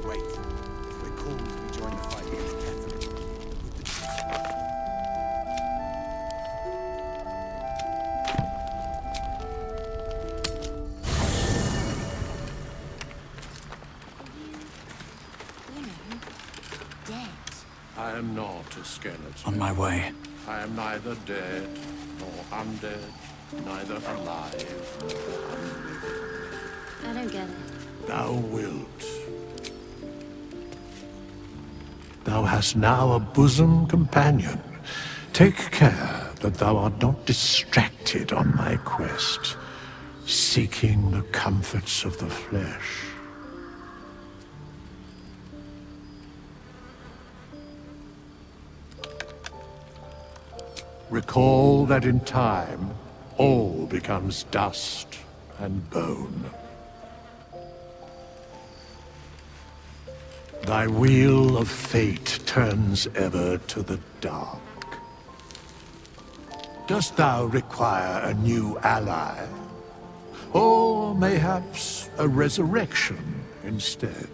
Wait. If we're called, we join the fight against Catherine. Dead. I am not a skeleton. On my way. I am neither dead nor undead, neither alive nor unliving. I don't get it. Thou wilt. Thou hast now a bosom companion. Take care that thou art not distracted on my quest, seeking the comforts of the flesh. Recall that in time, all becomes dust and bone. Thy wheel of fate turns ever to the dark. Dost thou require a new ally? Or mayhaps a resurrection instead?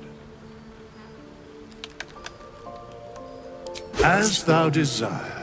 As thou desire.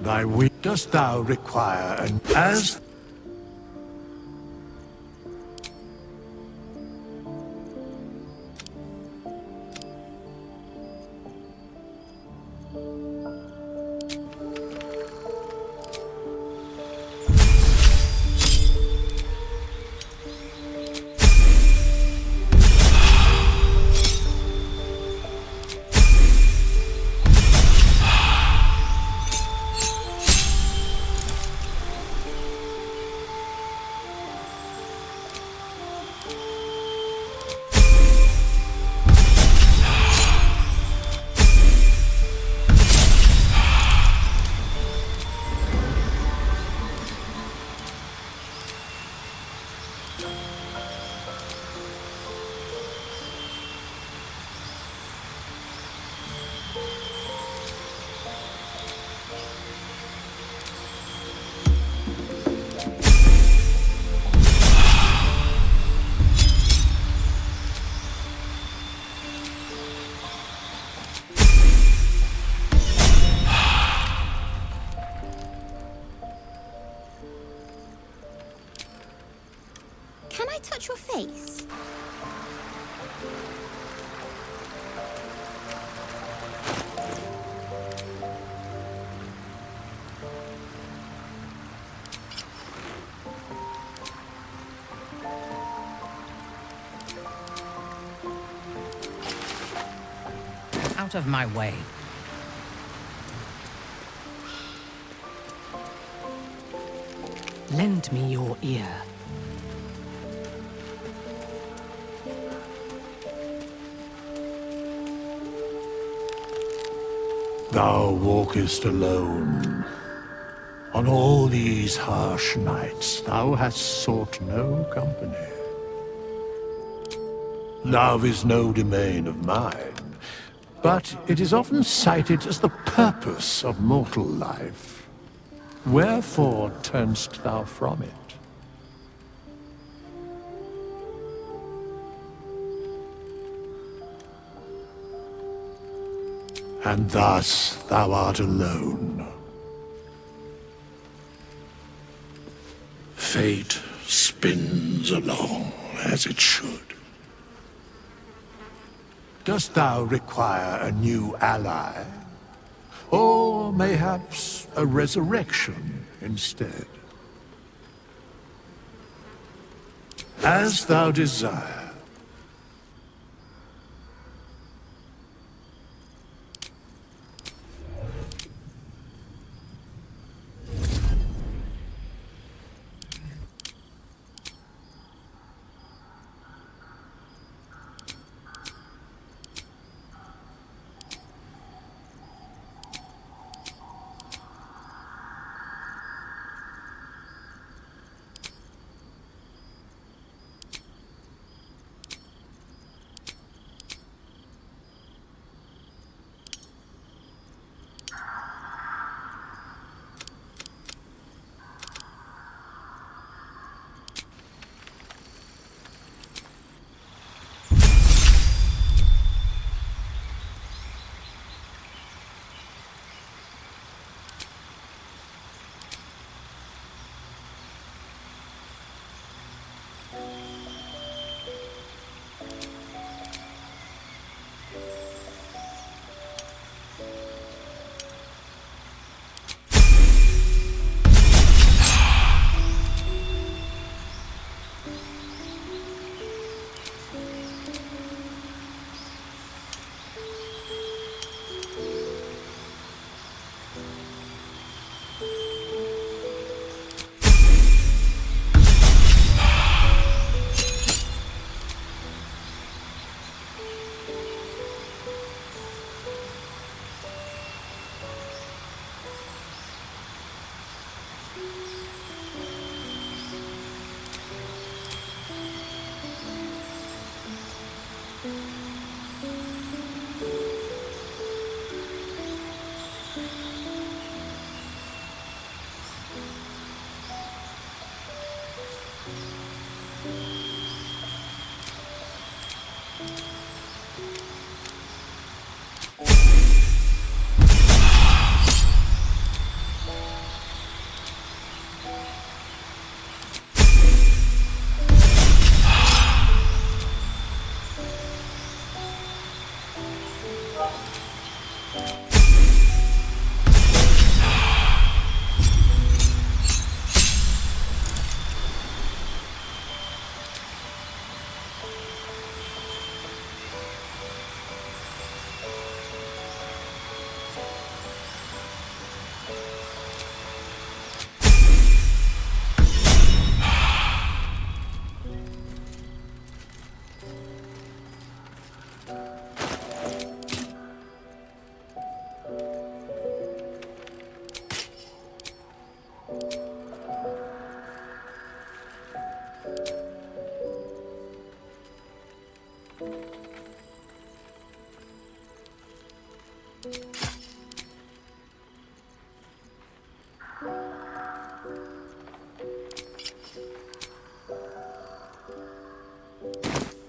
Thy will dost thou require, and as Can I touch your face? Out of my way. Lend me your ear. thou walkest alone. On all these harsh nights thou hast sought no company. Love is no domain of mine, but it is often cited as the purpose of mortal life. Wherefore turnst thou from it? And thus thou art alone. Fate spins along as it should. Dost thou require a new ally? Or mayhaps a resurrection instead. As thou desire.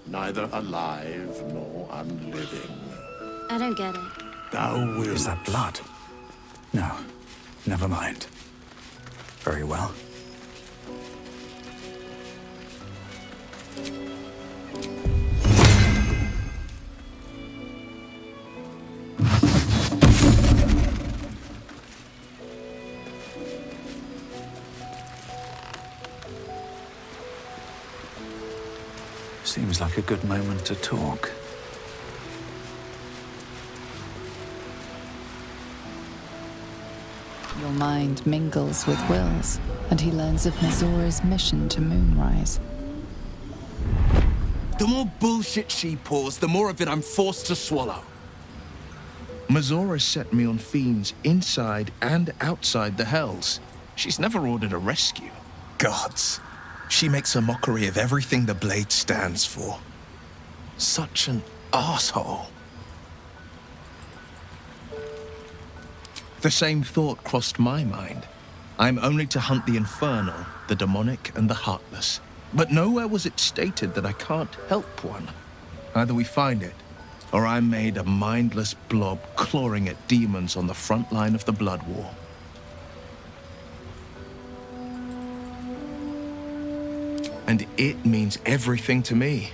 Neither alive nor unliving. I don't get it. Thou wilt. Is that blood? No, never mind. Very well. Seems like a good moment to talk. Your mind mingles with Will's, and he learns of Mizora's mission to Moonrise. The more bullshit she pours, the more of it I'm forced to swallow. Mizora set me on fiends inside and outside the Hells. She's never ordered a rescue. Gods. She makes a mockery of everything the Blade stands for. Such an asshole. The same thought crossed my mind. I'm only to hunt the infernal, the demonic, and the heartless. But nowhere was it stated that I can't help one. Either we find it, or I'm made a mindless blob clawing at demons on the front line of the Blood War. And it means everything to me.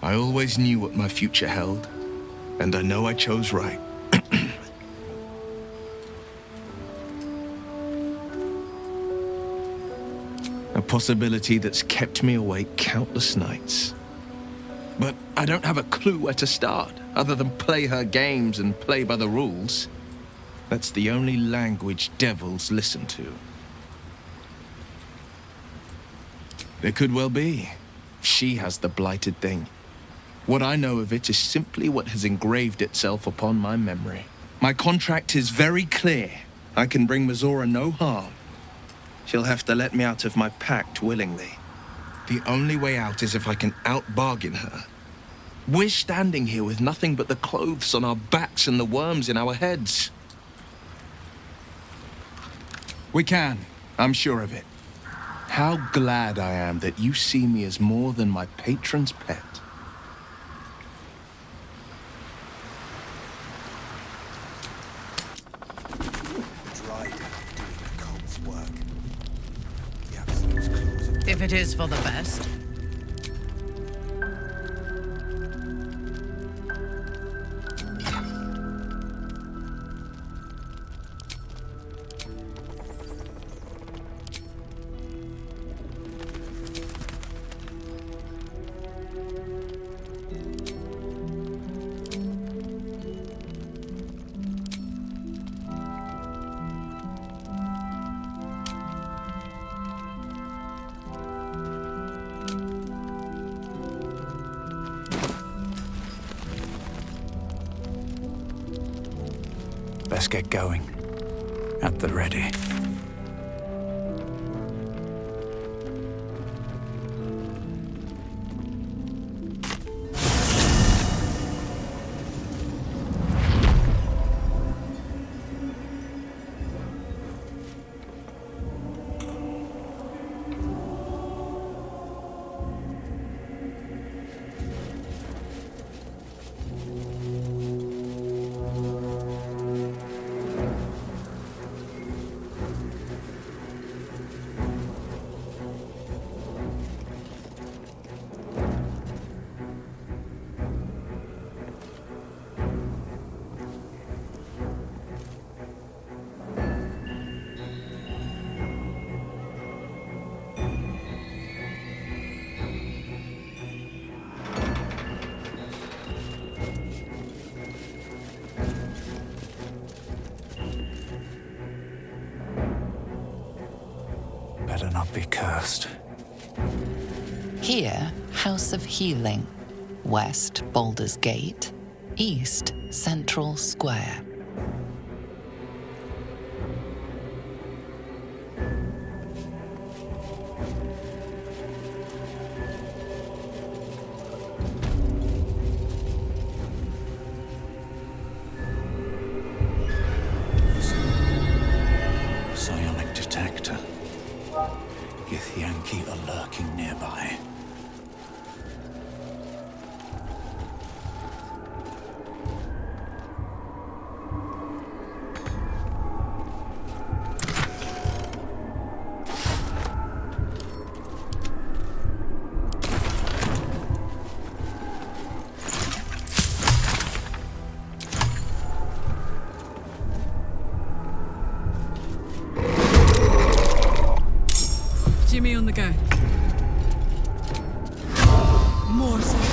I always knew what my future held, and I know I chose right. possibility that's kept me awake countless nights. But I don't have a clue where to start, other than play her games and play by the rules. That's the only language devils listen to. It could well be. She has the blighted thing. What I know of it is simply what has engraved itself upon my memory. My contract is very clear. I can bring Minthara no harm. She'll have to let me out of my pact willingly. The only way out is if I can out-bargain her. We're standing here with nothing but the clothes on our backs and the worms in our heads. We can, I'm sure of it. How glad I am that you see me as more than my patron's pet. If it is for the best. Let's get going. At the ready. Better not be cursed. Here, House of Healing. West, Baldur's Gate. East, Central Square. Psionic detector. Githyanki are lurking nearby. Jimmy on the go. More support.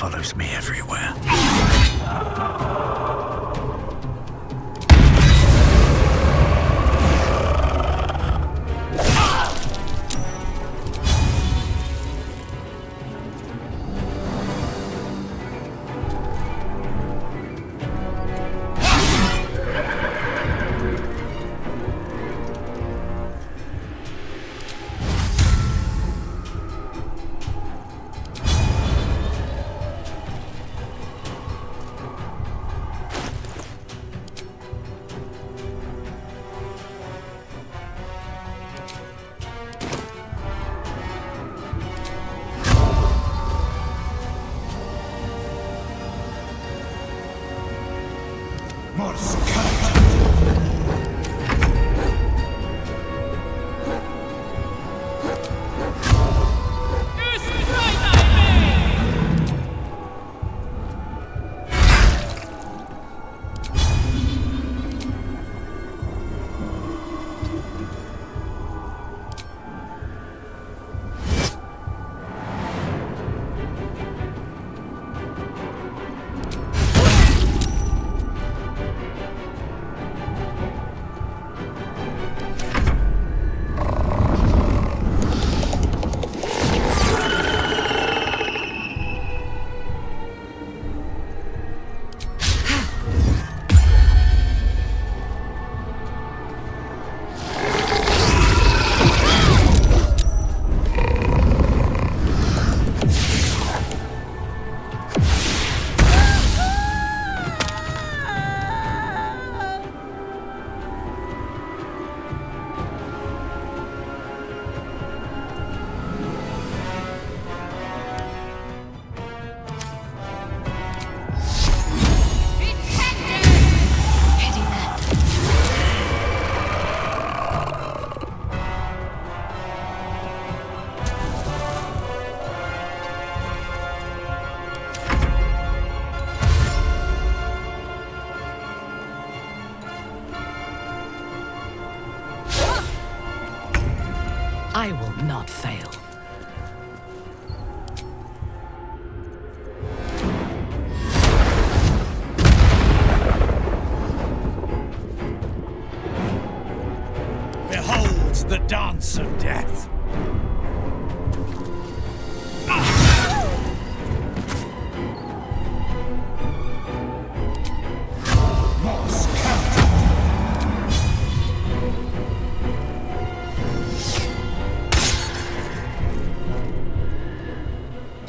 follows me everywhere. I will not fail. Behold the dance of death.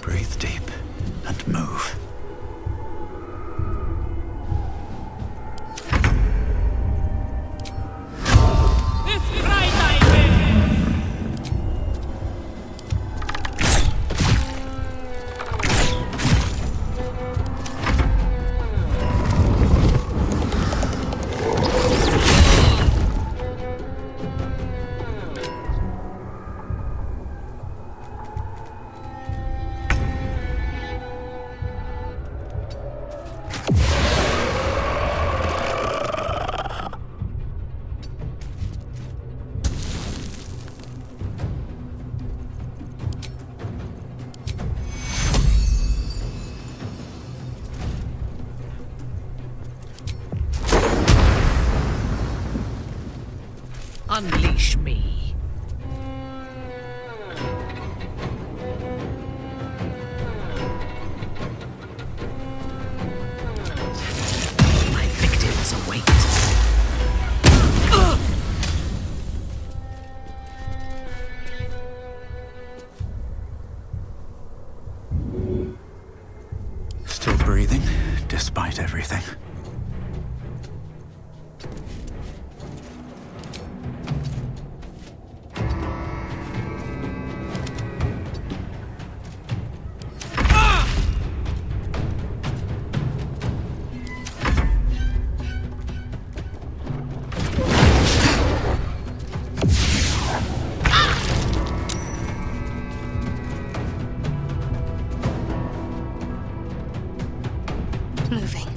Breathe deep and move. Unleash me. My victims await. Still breathing, despite everything. Moving.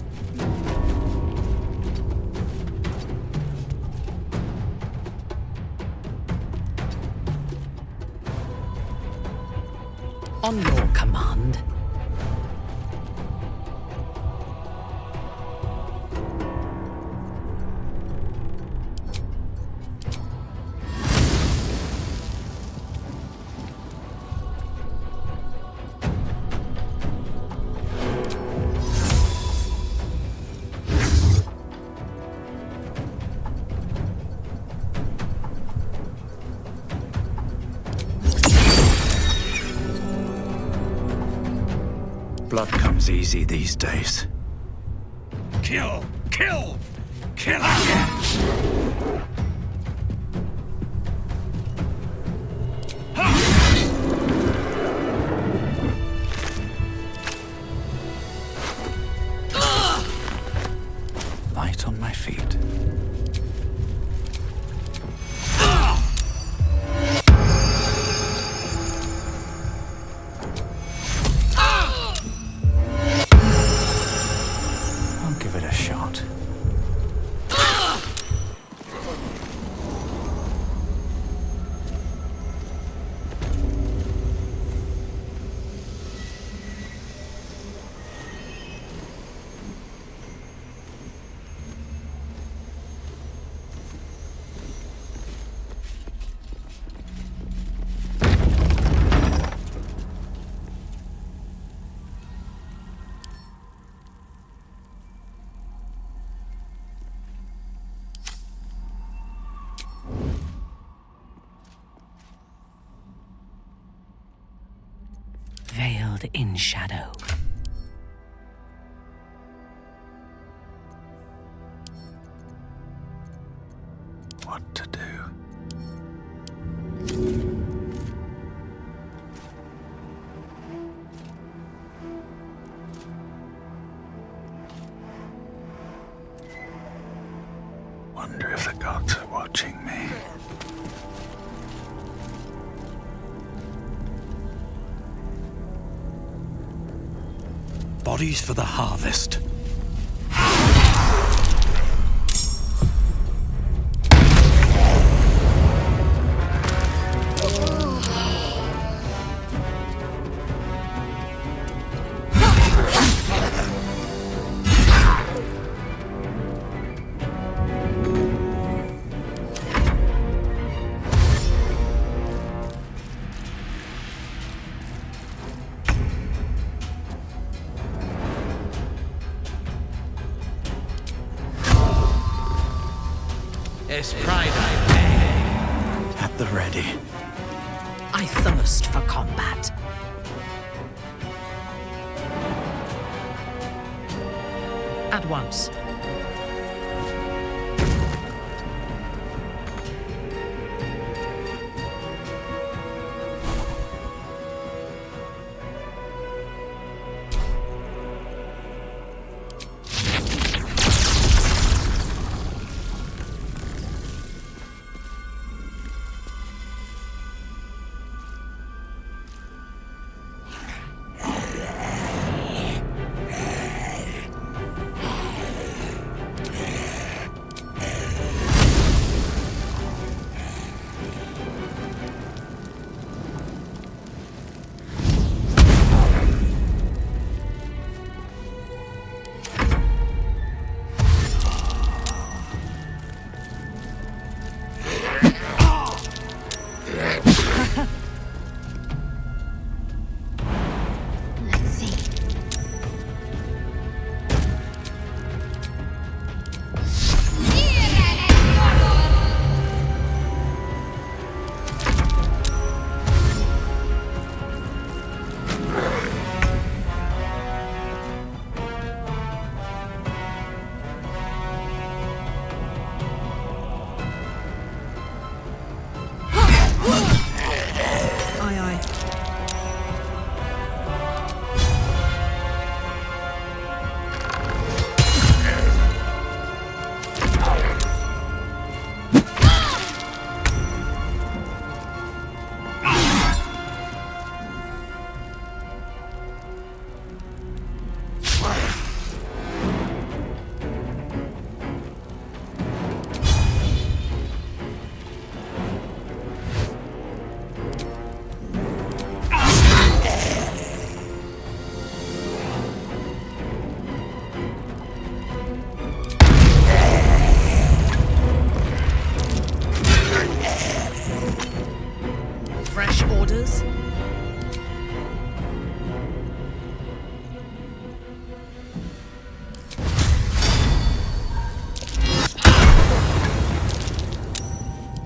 On your command. blood comes easy these days. Kill! Kill! Kill again! Light on my feet. I'll give it a shot. Veiled in shadow. What to do? Wonder if the gods are watching me. Bodies for the harvest. It's pride I pay. At the ready. I thirst for combat. At once. Let's see. Aye, aye. Fresh orders?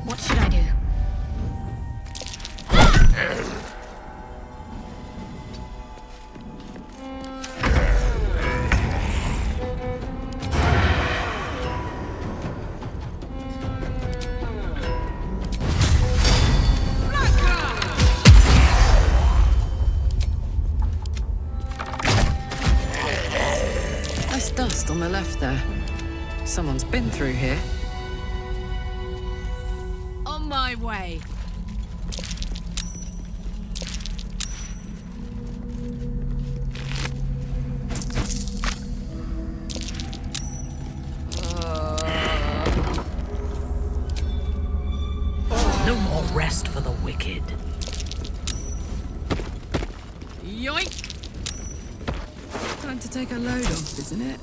What should I do? there. Someone's been through here. On my way. No more rest for the wicked. Yoink! Time to take a load off, isn't it?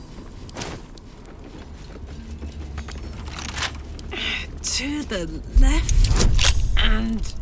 To the left and...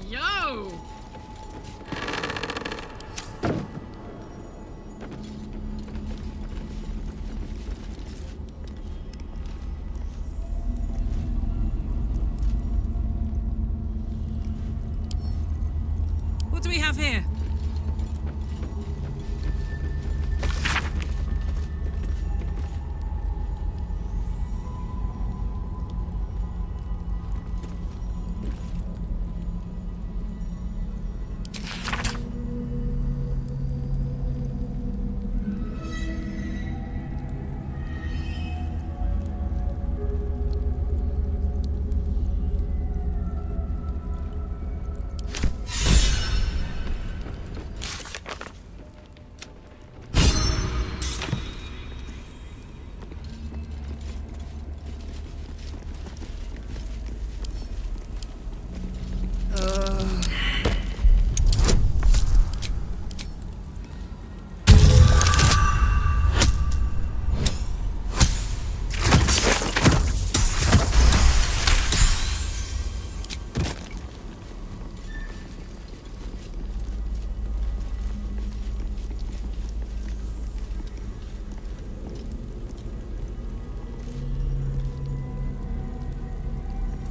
Yo! What do we have here?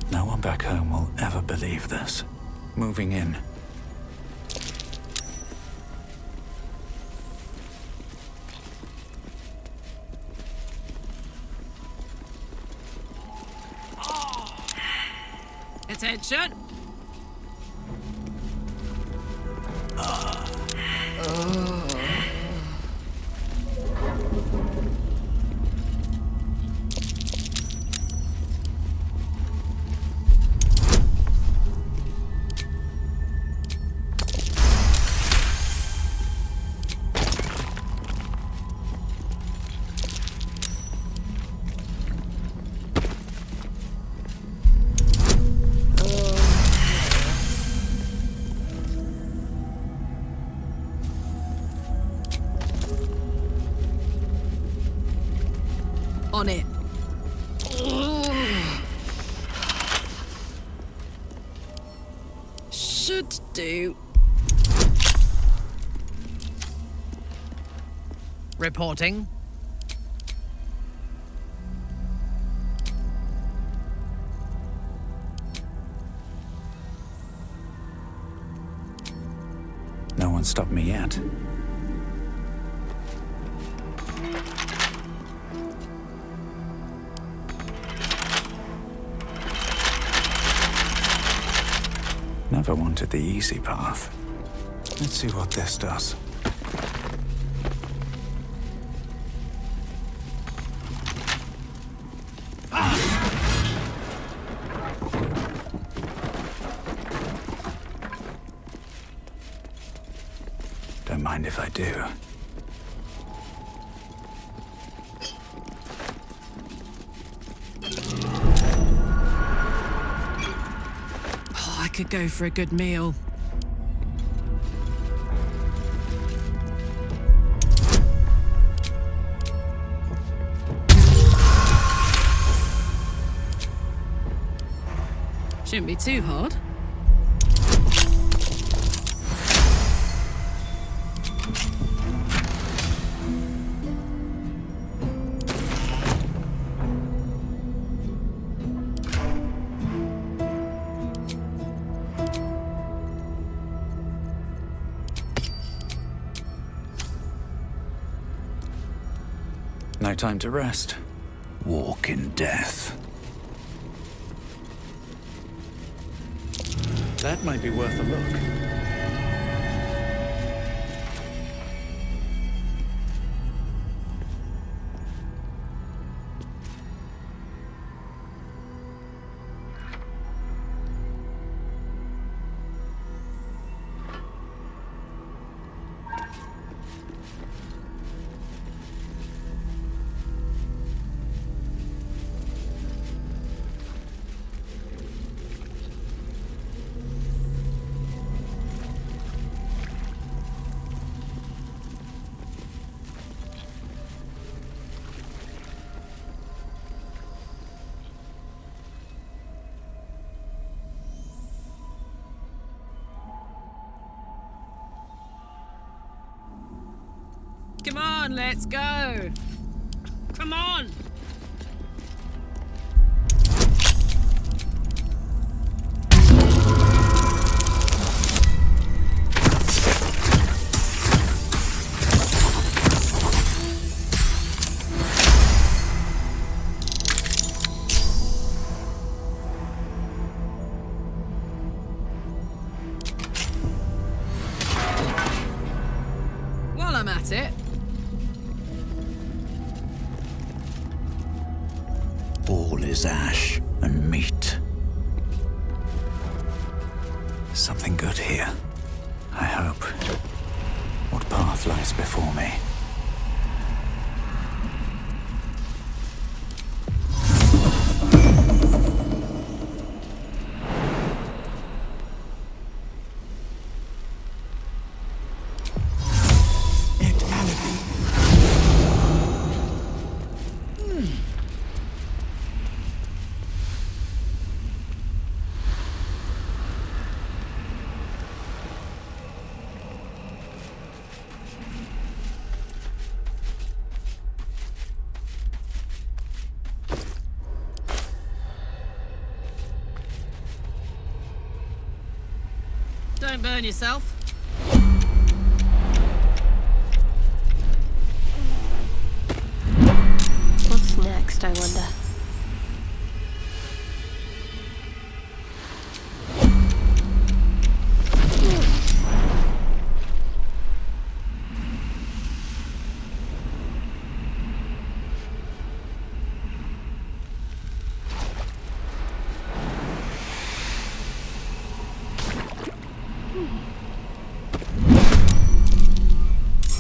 No one back home will ever believe this. Moving in. Attention! On it. Should do. Reporting. No one stopped me yet. Never wanted the easy path. Let's see what this does. Don't mind if I do. I could go for a good meal. Shouldn't be too hard. No time to rest. Walk in death. That might be worth a look. Come on, let's go. Come on. While I'm at it, All is ash and meat. Something good here. I hope. What path lies before me? don't burn yourself. What's next, I wonder?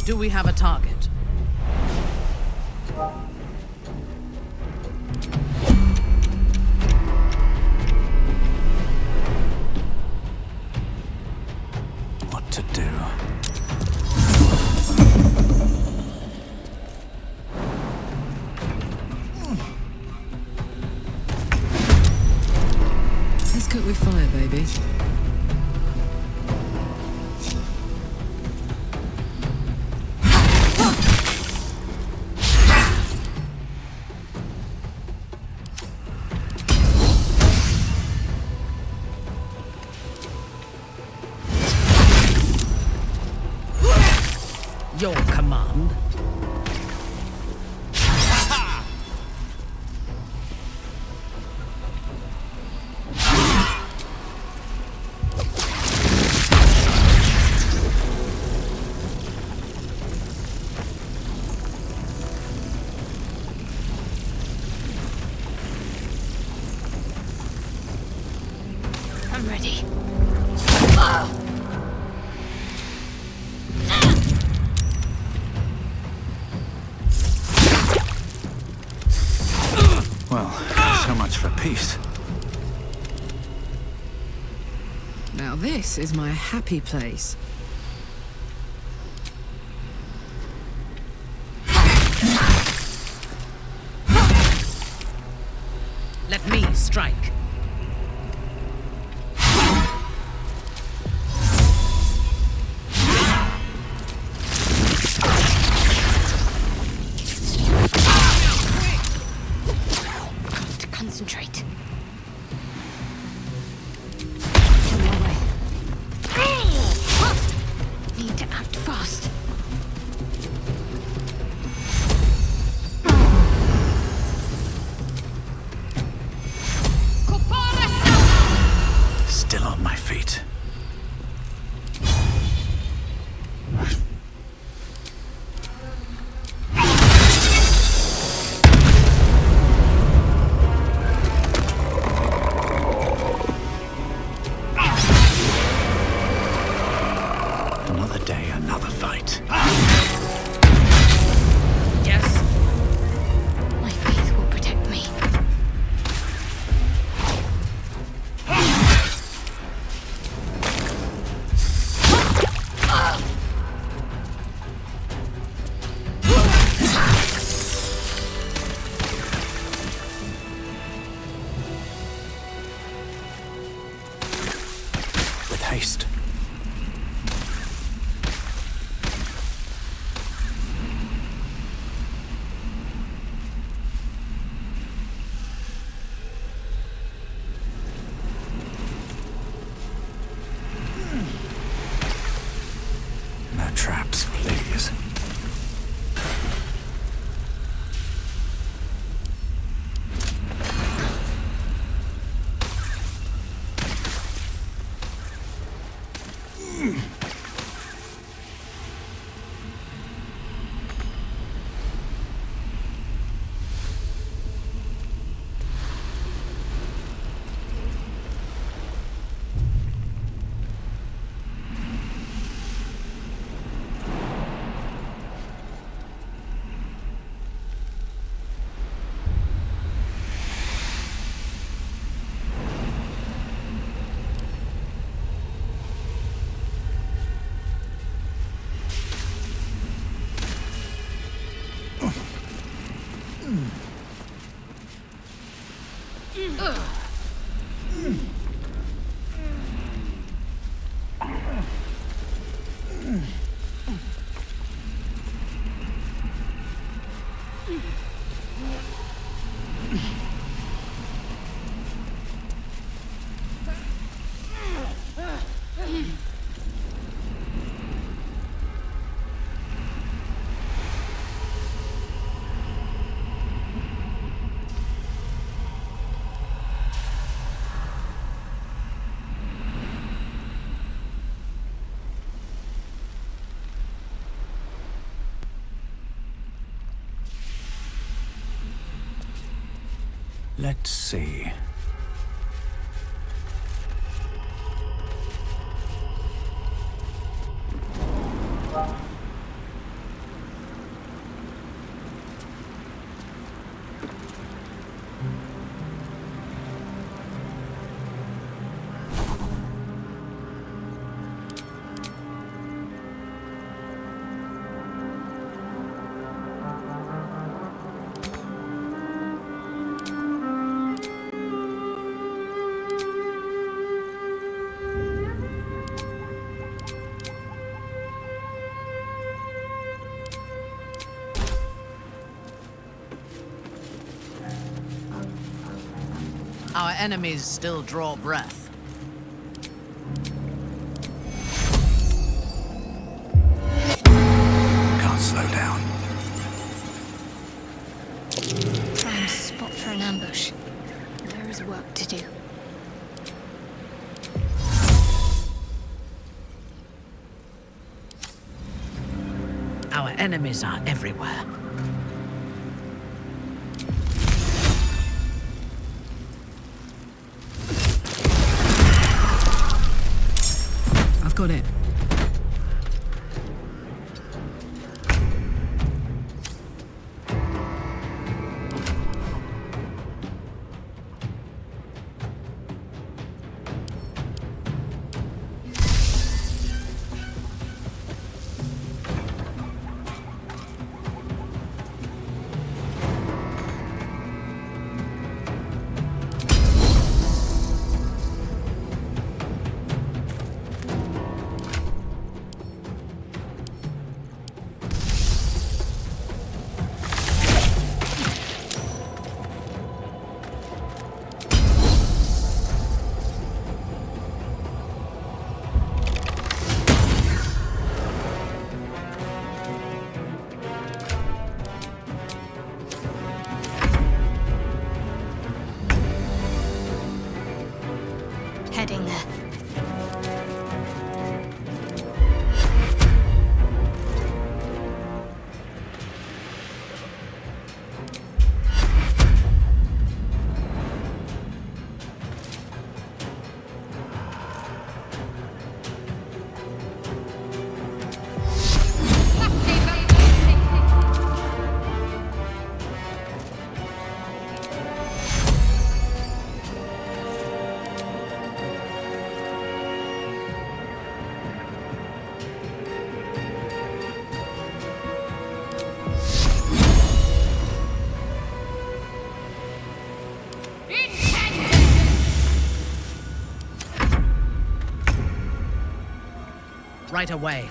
Do we have a target? What to do? Let's cook with fire, baby. Your command. I'm ready. Well, so much for peace. Now this is my happy place. Let me strike. Let's see. Our enemies still draw breath. Can't slow down. Prime spot for an ambush. There is work to do. Our enemies are everywhere. I've got it. Heading there. Right away.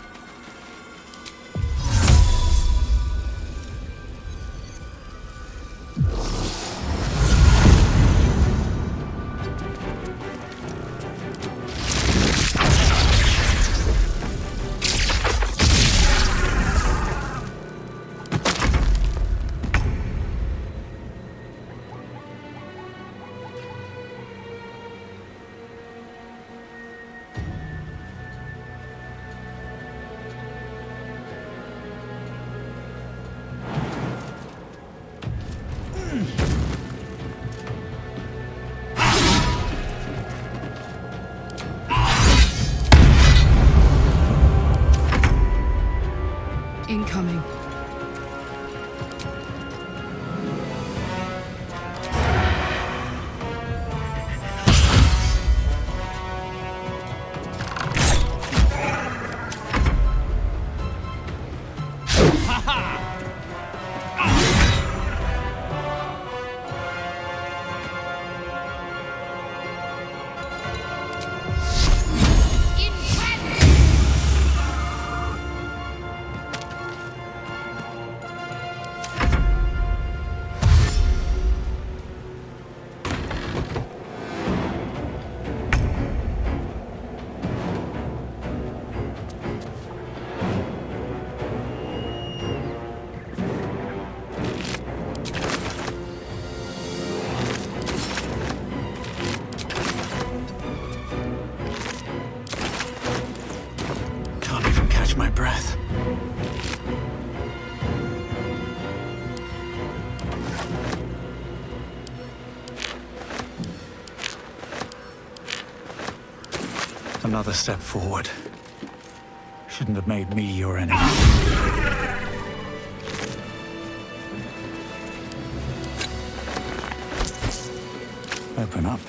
Incoming. Another step forward. Shouldn't have made me your enemy. Open up.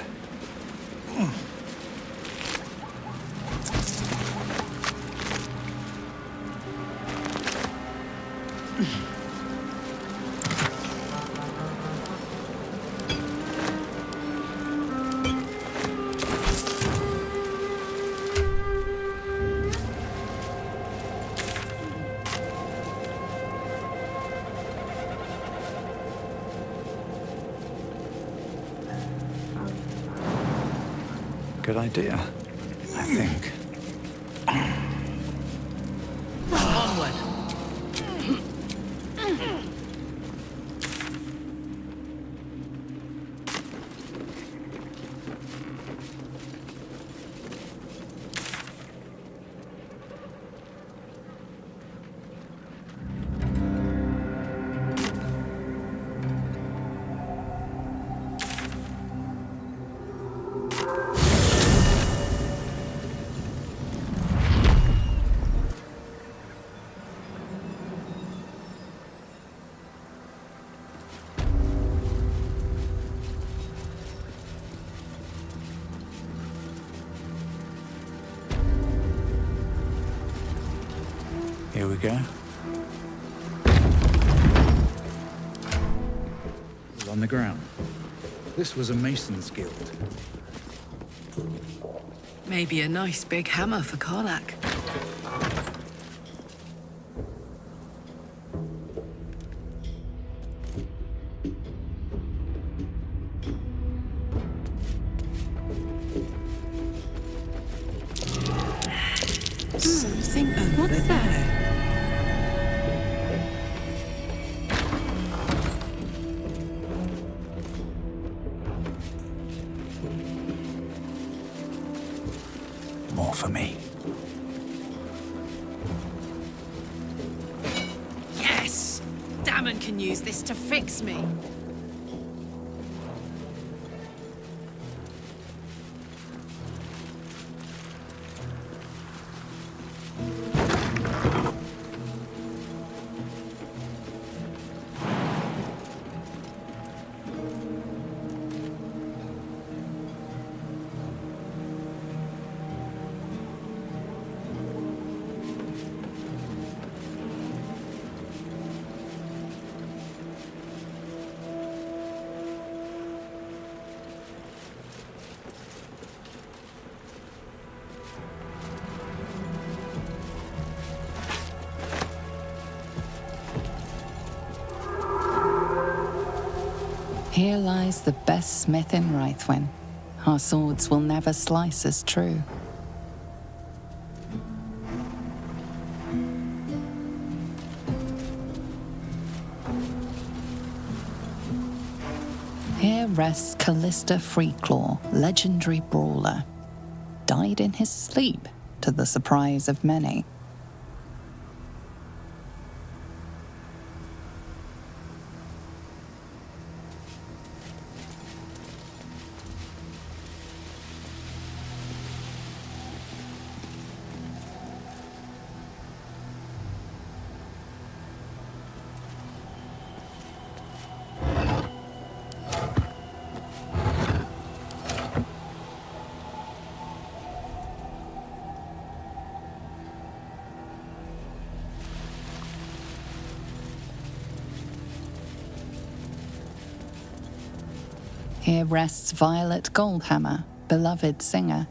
Good idea, I think. Onward. Here we go. On the ground. This was a mason's guild. Maybe a nice big hammer for Karlak. Something over there. More for me. Yes! Damon can use this to fix me. Here lies the best smith in Rythwin. Our swords will never slice as true. Here rests Callista Freeclaw, legendary brawler. Died in his sleep, to the surprise of many. Here rests Violet Goldhammer, beloved singer.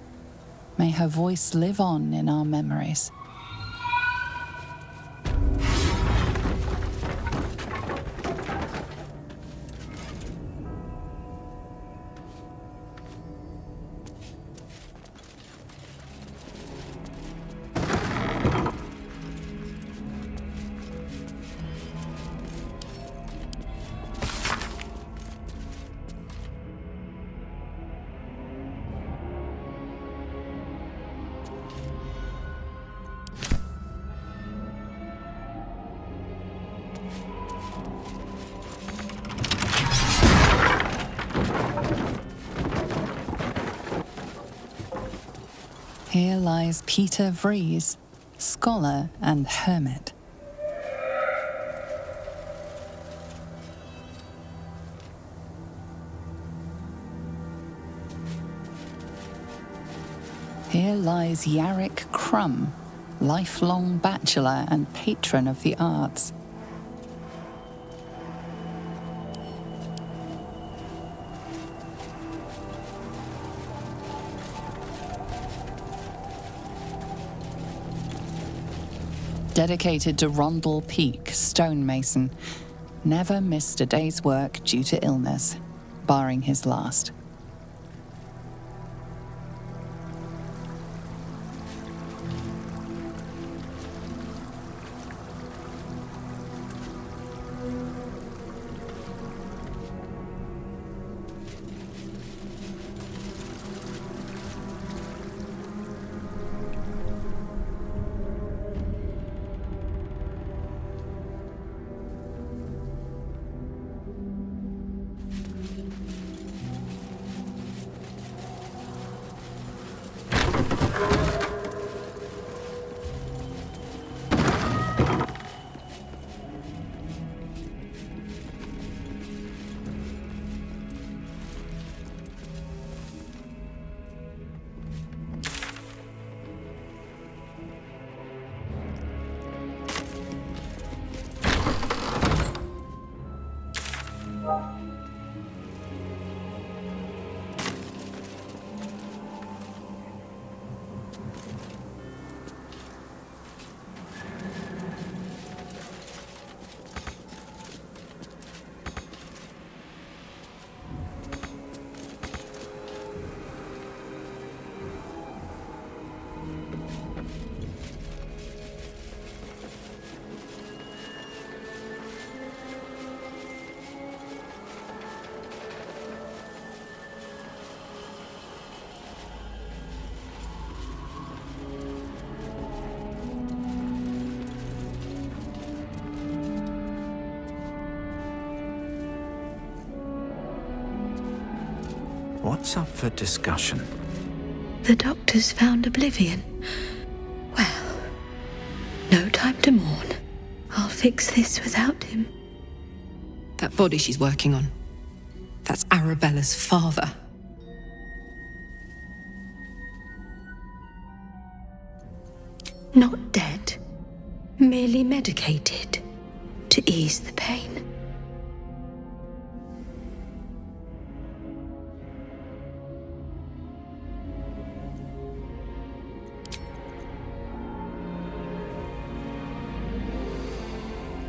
May her voice live on in our memories. Here lies Peter Vries, scholar and hermit. Here lies Yarrick Crumb, lifelong bachelor and patron of the arts. Dedicated to Rondel Peak, stonemason, never missed a day's work due to illness, barring his last. What's up for discussion? The doctor's found oblivion. Well, no time to mourn. I'll fix this without him. That body she's working on. That's Arabella's father. Not dead. Merely medicated. To ease the pain.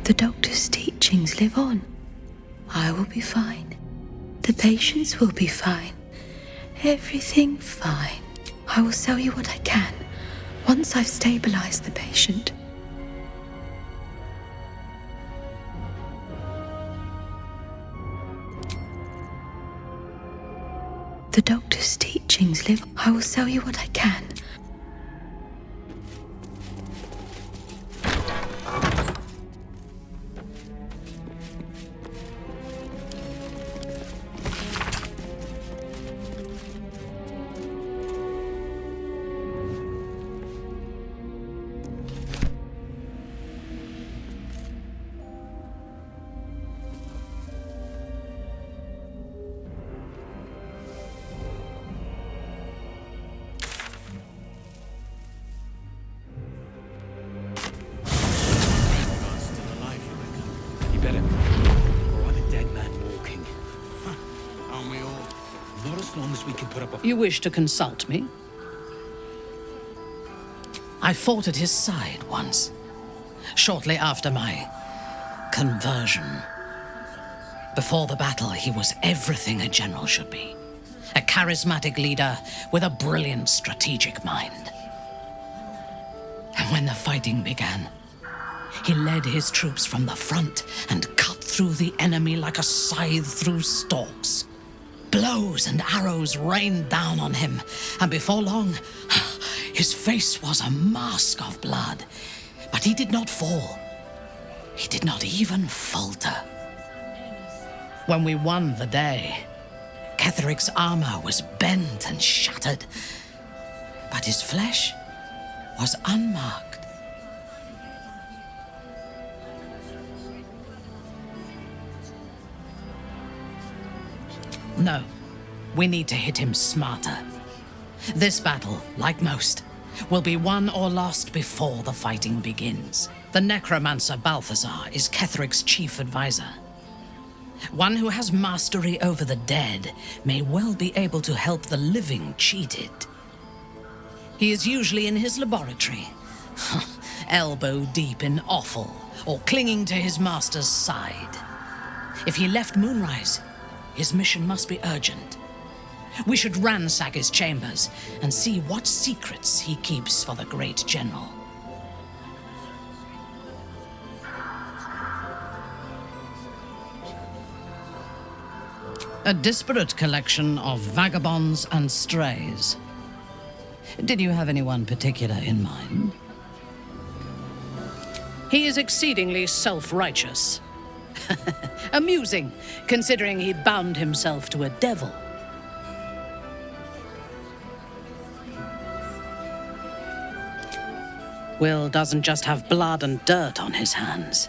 The doctor's teachings live on. I will be fine. The patients will be fine. Everything fine. I will sell you what I can, once I've stabilized the patient. The doctor's teachings live. I will sell you what I can. You wish to consult me? I fought at his side once, shortly after my conversion. Before the battle, he was everything a general should be. A charismatic leader with a brilliant strategic mind. And when the fighting began, he led his troops from the front and cut through the enemy like a scythe through stalks. Blows and arrows rained down on him, and before long, his face was a mask of blood. But he did not fall. He did not even falter. When we won the day, Ketheric's armor was bent and shattered, but but his flesh was unmarked. No, we need to hit him smarter. This battle, like most, will be won or lost before the fighting begins. The necromancer Balthazar is Ketheric's chief advisor. One who has mastery over the dead may well be able to help the living cheated. He is usually in his laboratory, elbow deep in offal, or clinging to his master's side. If he left Moonrise, his mission must be urgent. We should ransack his chambers and see what secrets he keeps for the great general. A disparate collection of vagabonds and strays. Did you have anyone particular in mind? He is exceedingly self-righteous. Amusing, considering he bound himself to a devil. Will doesn't just have blood and dirt on his hands.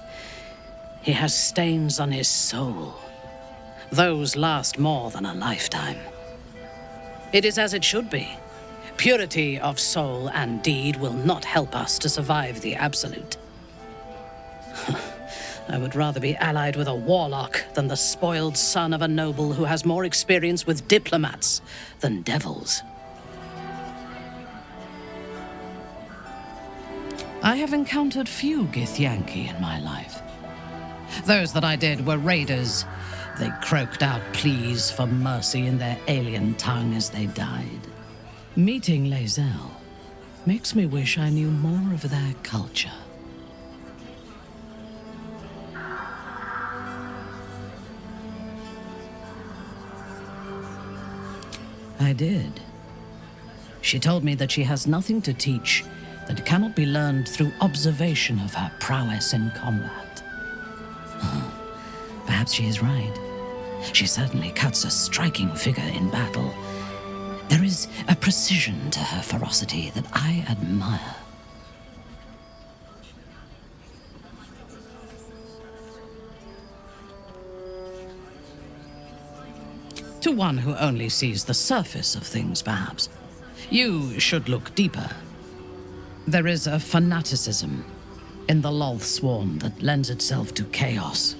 He has stains on his soul. Those last more than a lifetime. It is as it should be. Purity of soul and deed will not help us to survive the Absolute. I would rather be allied with a warlock than the spoiled son of a noble who has more experience with diplomats than devils. I have encountered few Githyanki in my life. Those that I did were raiders. They croaked out pleas for mercy in their alien tongue as they died. Meeting Lae'zel makes me wish I knew more of their culture. I did. She told me that she has nothing to teach that cannot be learned through observation of her prowess in combat. Perhaps she is right. She certainly cuts a striking figure in battle. There is a precision to her ferocity that I admire. To one who only sees the surface of things, perhaps. You should look deeper. There is a fanaticism in the Loth Swarm that lends itself to chaos.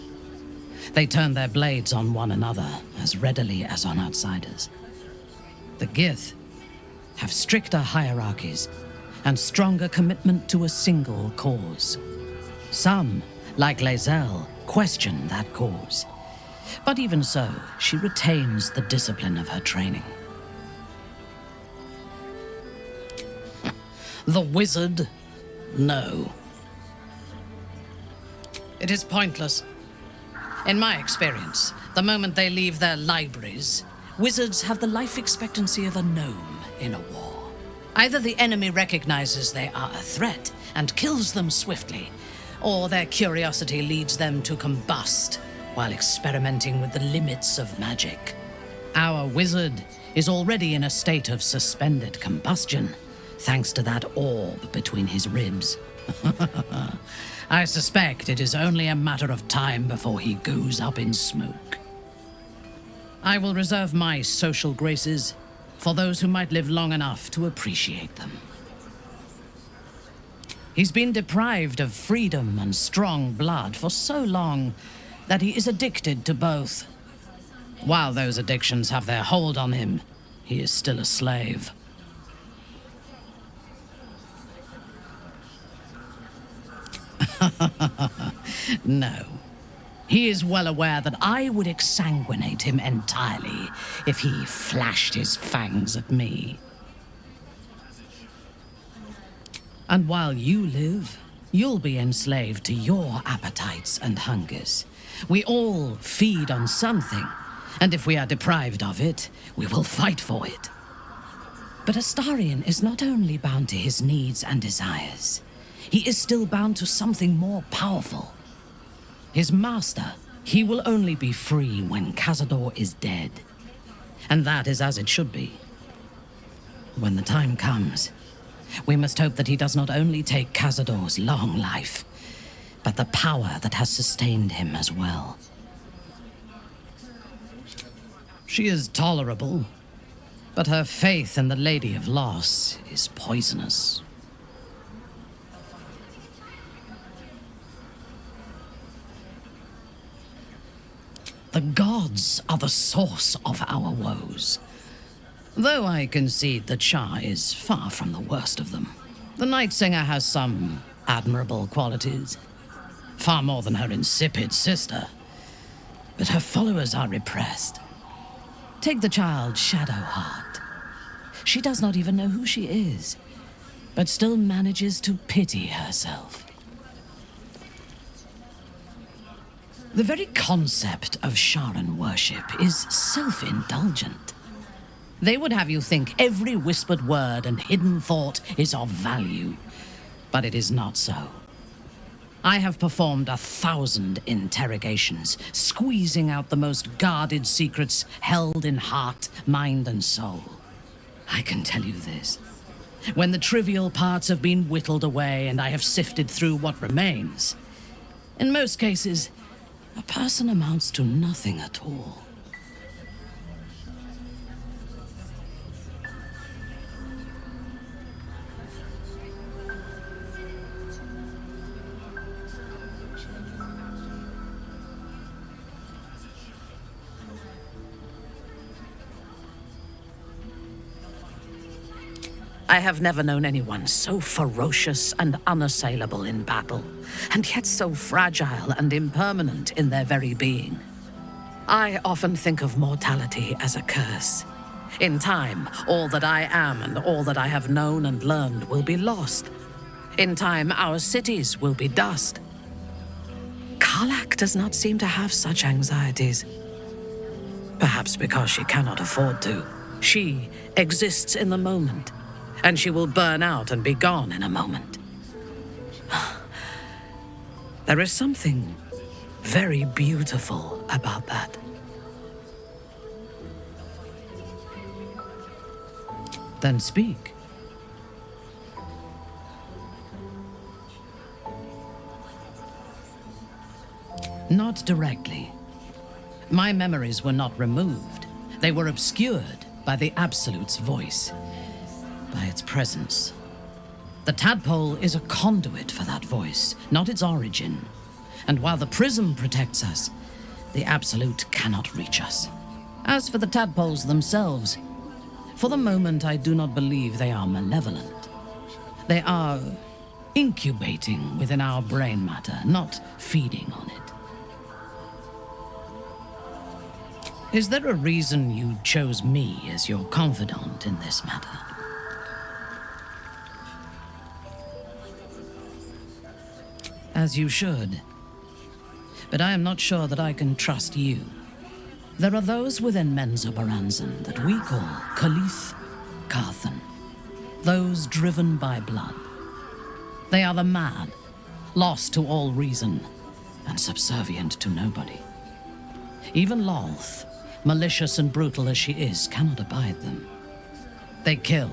They turn their blades on one another as readily as on outsiders. The Gith have stricter hierarchies and stronger commitment to a single cause. Some, like Lae'zel, question that cause. But even so, she retains the discipline of her training. The wizard? No. It is pointless. In my experience, the moment they leave their libraries, wizards have the life expectancy of a gnome in a war. Either the enemy recognizes they are a threat and kills them swiftly, or their curiosity leads them to combust while experimenting with the limits of magic. Our wizard is already in a state of suspended combustion, thanks to that orb between his ribs. I suspect it is only a matter of time before he goes up in smoke. I will reserve my social graces for those who might live long enough to appreciate them. He's been deprived of freedom and strong blood for so long that he is addicted to both. While those addictions have their hold on him, he is still a slave. No. He is well aware that I would exsanguinate him entirely if he flashed his fangs at me. And while you live, you'll be enslaved to your appetites and hungers. We all feed on something, and if we are deprived of it, we will fight for it. But Astarion is not only bound to his needs and desires. He is still bound to something more powerful. His master, he will only be free when Cazador is dead. And that is as it should be. When the time comes, We must hope that he does not only take Cazador's long life, but the power that has sustained him as well. She is tolerable, but her faith in the Lady of Loss is poisonous. The gods are the source of our woes. Though I concede that Shah is far from the worst of them. The Night Singer has some admirable qualities, far more than her insipid sister. But her followers are repressed. Take the child Shadowheart. She does not even know who she is, but still manages to pity herself. The very concept of Sharan worship is self-indulgent. They would have you think every whispered word and hidden thought is of value, but it is not so. I have performed 1,000 interrogations, squeezing out the most guarded secrets held in heart, mind, and soul. I can tell you this. When the trivial parts have been whittled away and I have sifted through what remains, in most cases, a person amounts to nothing at all. I have never known anyone so ferocious and unassailable in battle, and yet so fragile and impermanent in their very being. I often think of mortality as a curse. In time, all that I am and all that I have known and learned will be lost. In time, our cities will be dust. Karlach does not seem to have such anxieties. Perhaps because she cannot afford to. She exists in the moment, and she will burn out and be gone in a moment. There is something very beautiful about that. Then speak. Not directly. My memories were not removed. They were obscured by the Absolute's voice, by its presence. The tadpole is a conduit for that voice, not its origin. And while the prism protects us, the Absolute cannot reach us. As for the tadpoles themselves, for the moment I do not believe they are malevolent. They are incubating within our brain matter, not feeding on it. Is there a reason you chose me as your confidant in this matter? As you should. But I am not sure that I can trust you. There are those within Menzoberranzan that we call Khalith Carthan. Those driven by blood. They are the mad, lost to all reason, and subservient to nobody. Even Lolth, malicious and brutal as she is, cannot abide them. They kill,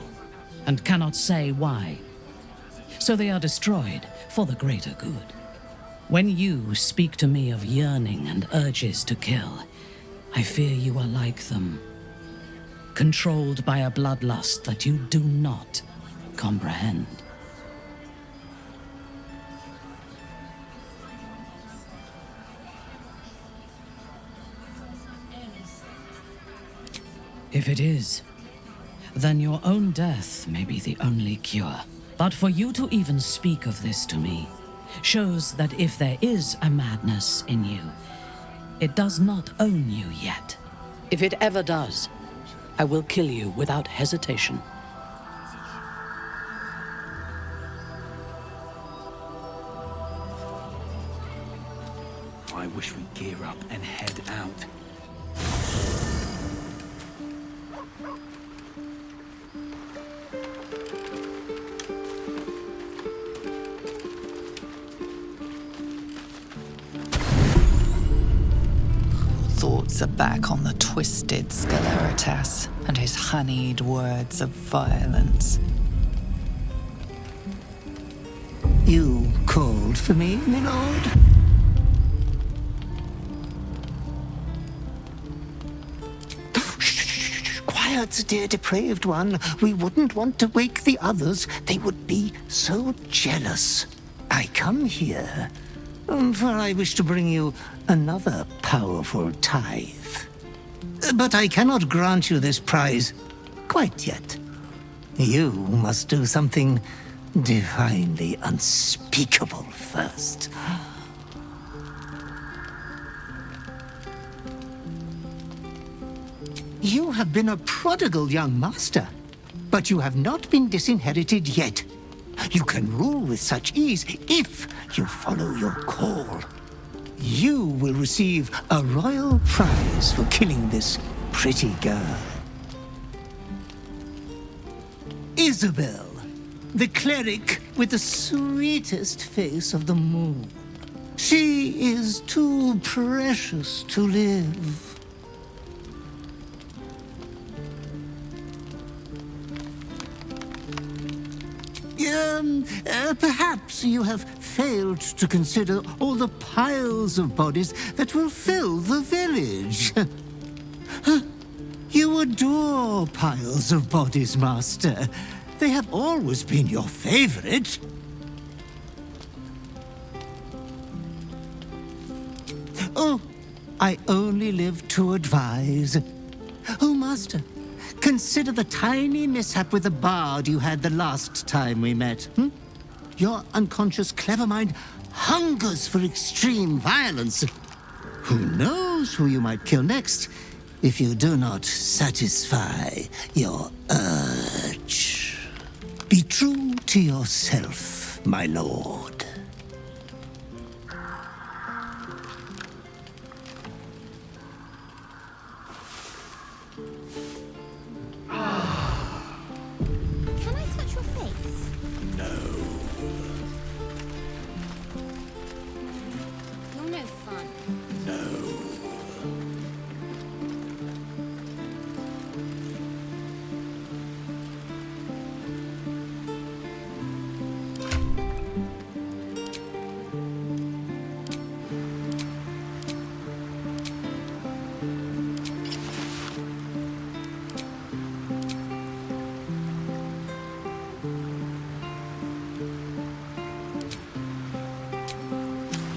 and cannot say why. So they are destroyed for the greater good. When you speak to me of yearning and urges to kill, I fear you are like them, controlled by a bloodlust that you do not comprehend. If it is, then your own death may be the only cure. But for you to even speak of this to me shows that if there is a madness in you, it does not own you yet. If it ever does, I will kill you without hesitation. I wish we'd gear up and head out. Thoughts are back on the twisted Sceleritas and his honeyed words of violence. You called for me, my lord? Shh, quiet, dear depraved one. We wouldn't want to wake the others. They would be so jealous. I come here, for I wish to bring you another powerful tithe. But I cannot grant you this prize quite yet. You must do something divinely unspeakable first. You have been a prodigal young master, but you have not been disinherited yet. You can rule with such ease if you follow your call. You will receive a royal prize for killing this pretty girl. Isabel, the cleric with the sweetest face of the moon. She is too precious to live. Perhaps you have failed to consider all the piles of bodies that will fill the village. You adore piles of bodies, Master. They have always been your favorite. Oh, I only live to advise. Oh, Master, consider the tiny mishap with the bard you had the last time we met. Your unconscious clever mind hungers for extreme violence. Who knows who you might kill next if you do not satisfy your urge. Be true to yourself, my lord. Can I touch your face? You're no fun.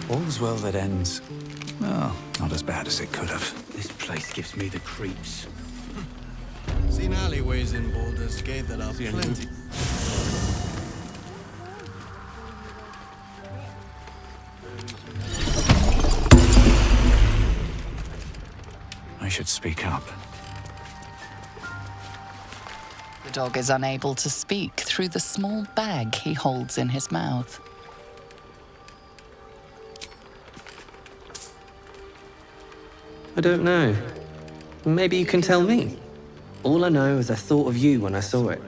All's well that ends. Well, not as bad as it could have. This place gives me the creeps. Seen alleyways in Baldur's Gate that are plenty. I should speak up. The dog is unable to speak through the small bag he holds in his mouth. I don't know. Maybe you can tell me. All I know is I thought of you when I saw it.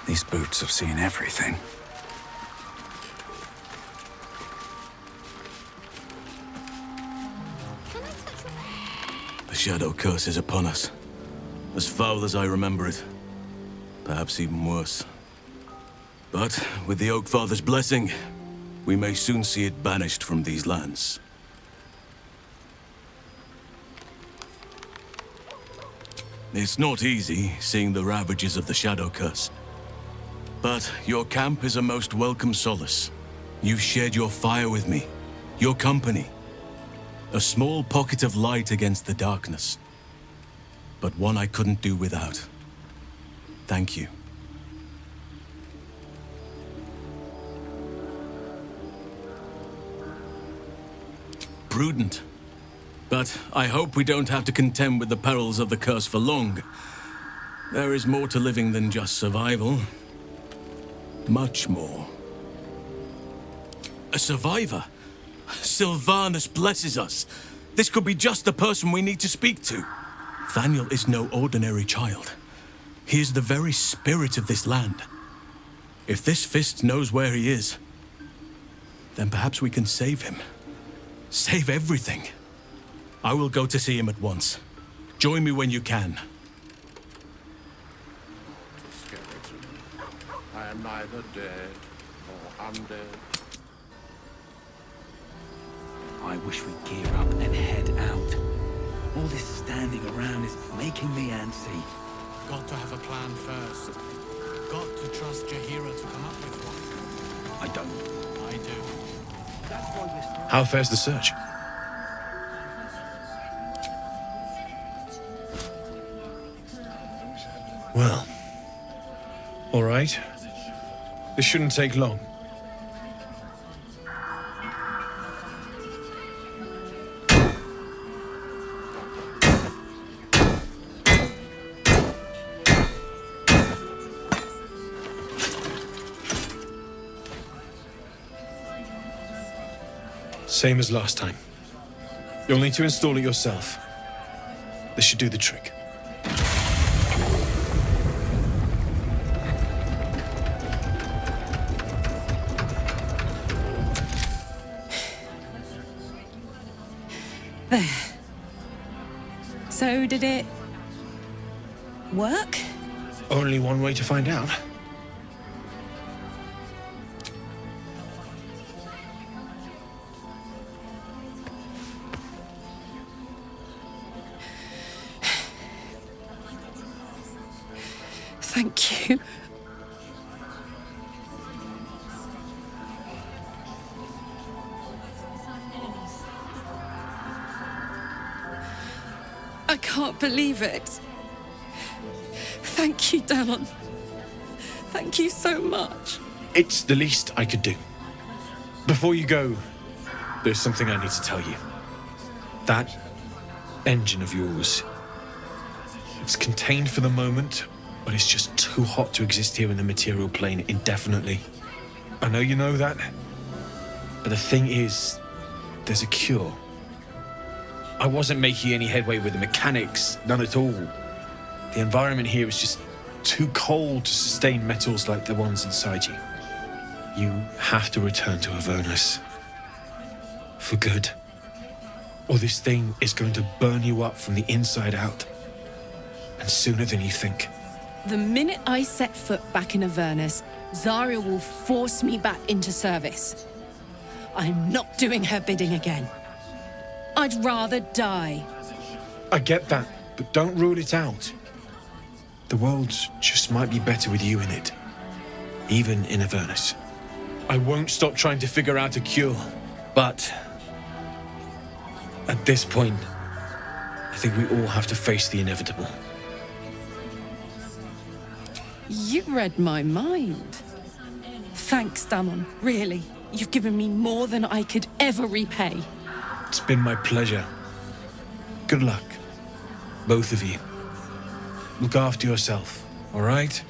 These boots have seen everything. The Shadow Curse is upon us. As foul as I remember it. Perhaps even worse. But with the Oak Father's blessing, we may soon see it banished from these lands. It's not easy, seeing the ravages of the Shadow Curse. But your camp is a most welcome solace. You've shared your fire with me, your company. A small pocket of light against the darkness. But one I couldn't do without. Thank you. Prudent. But I hope we don't have to contend with the perils of the curse for long. There is more to living than just survival. Much more. A survivor? Sylvanus blesses us. This could be just the person we need to speak to. Thaniel is no ordinary child. He is the very spirit of this land. If this fist knows where he is, then perhaps we can save him. Save everything. I will go to see him at once. Join me when you can. I am neither dead nor undead. I wish we'd gear up and head out. All this standing around is making me antsy. Got to have a plan first. Got to trust Jahira to come up with one. I don't. I do. That's why we're... How fares the search? Well, all right. This shouldn't take long. Same as last time. You'll need to install it yourself. This should do the trick. There. So did it work? Only one way to find out. Thank you. I can't believe it. Thank you, Danon. Thank you so much. It's the least I could do. Before you go, there's something I need to tell you. That engine of yours, it's contained for the moment, but it's just too hot to exist here in the material plane indefinitely. I know you know that, but the thing is, there's a cure. I wasn't making any headway with the mechanics, none at all. The environment here is just too cold to sustain metals like the ones inside you. You have to return to Avernus. For good. Or this thing is going to burn you up from the inside out. And sooner than you think. The minute I set foot back in Avernus, Zarya will force me back into service. I'm not doing her bidding again. I'd rather die. I get that, but don't rule it out. The world just might be better with you in it. Even in Avernus. I won't stop trying to figure out a cure, but at this point, I think we all have to face the inevitable. You read my mind. Thanks, Danon. Really, you've given me more than I could ever repay. It's been my pleasure. Good luck, both of you. Look after yourself, all right?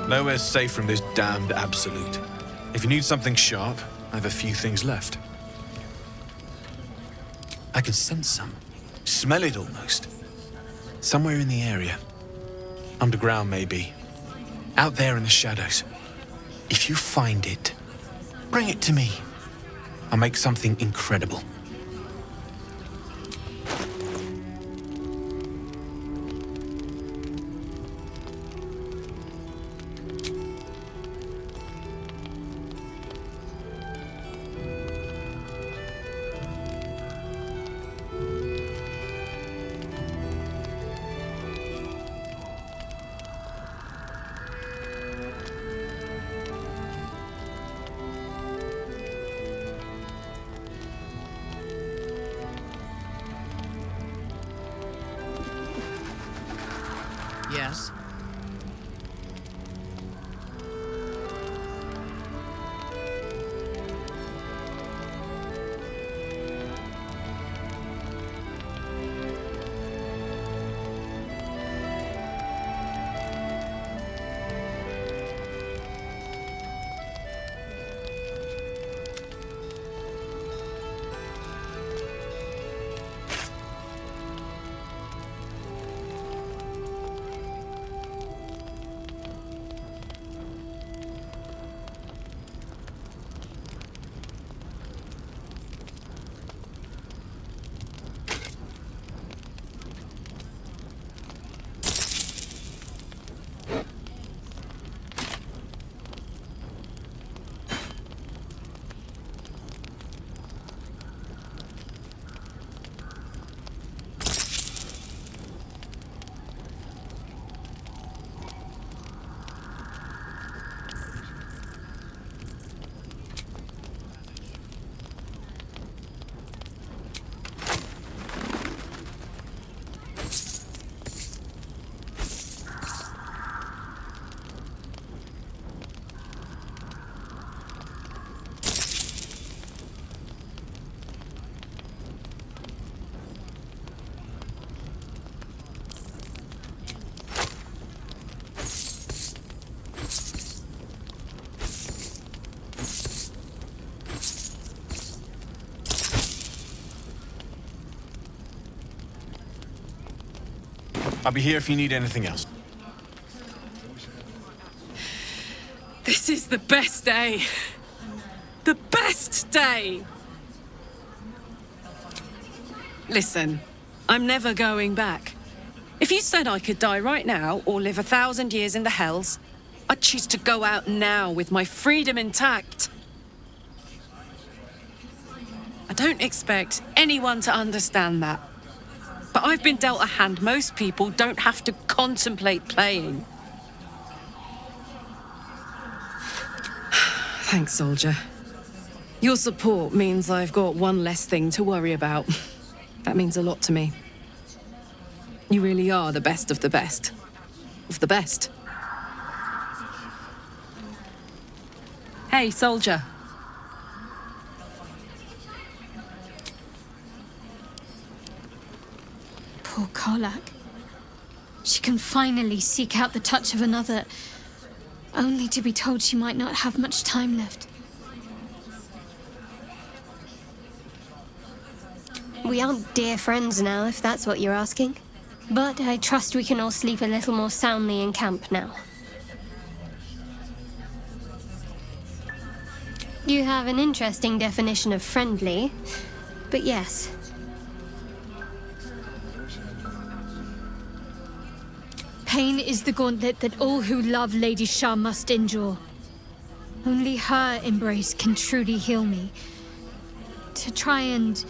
Nowhere's safe from this damned absolute. If you need something sharp, I have a few things left. I can sense some. Smell it almost. Somewhere in the area. Underground, maybe. Out there in the shadows. If you find it, bring it to me. I'll make something incredible. Yes? I'll be here if you need anything else. This is the best day. The best day! Listen, I'm never going back. If you said I could die right now or live 1,000 years in the Hells, I'd choose to go out now with my freedom intact. I don't expect anyone to understand that. But I've been dealt a hand most people don't have to contemplate playing. Thanks, soldier. Your support means I've got one less thing to worry about. That means a lot to me. You really are the best of the best. Of the best. Hey, soldier. Poor Karlak. She can finally seek out the touch of another, only to be told she might not have much time left. We aren't dear friends now, if that's what you're asking. But I trust we can all sleep a little more soundly in camp now. You have an interesting definition of friendly, but yes. Pain is the gauntlet that all who love Lady Shah must endure. Only her embrace can truly heal me. To try and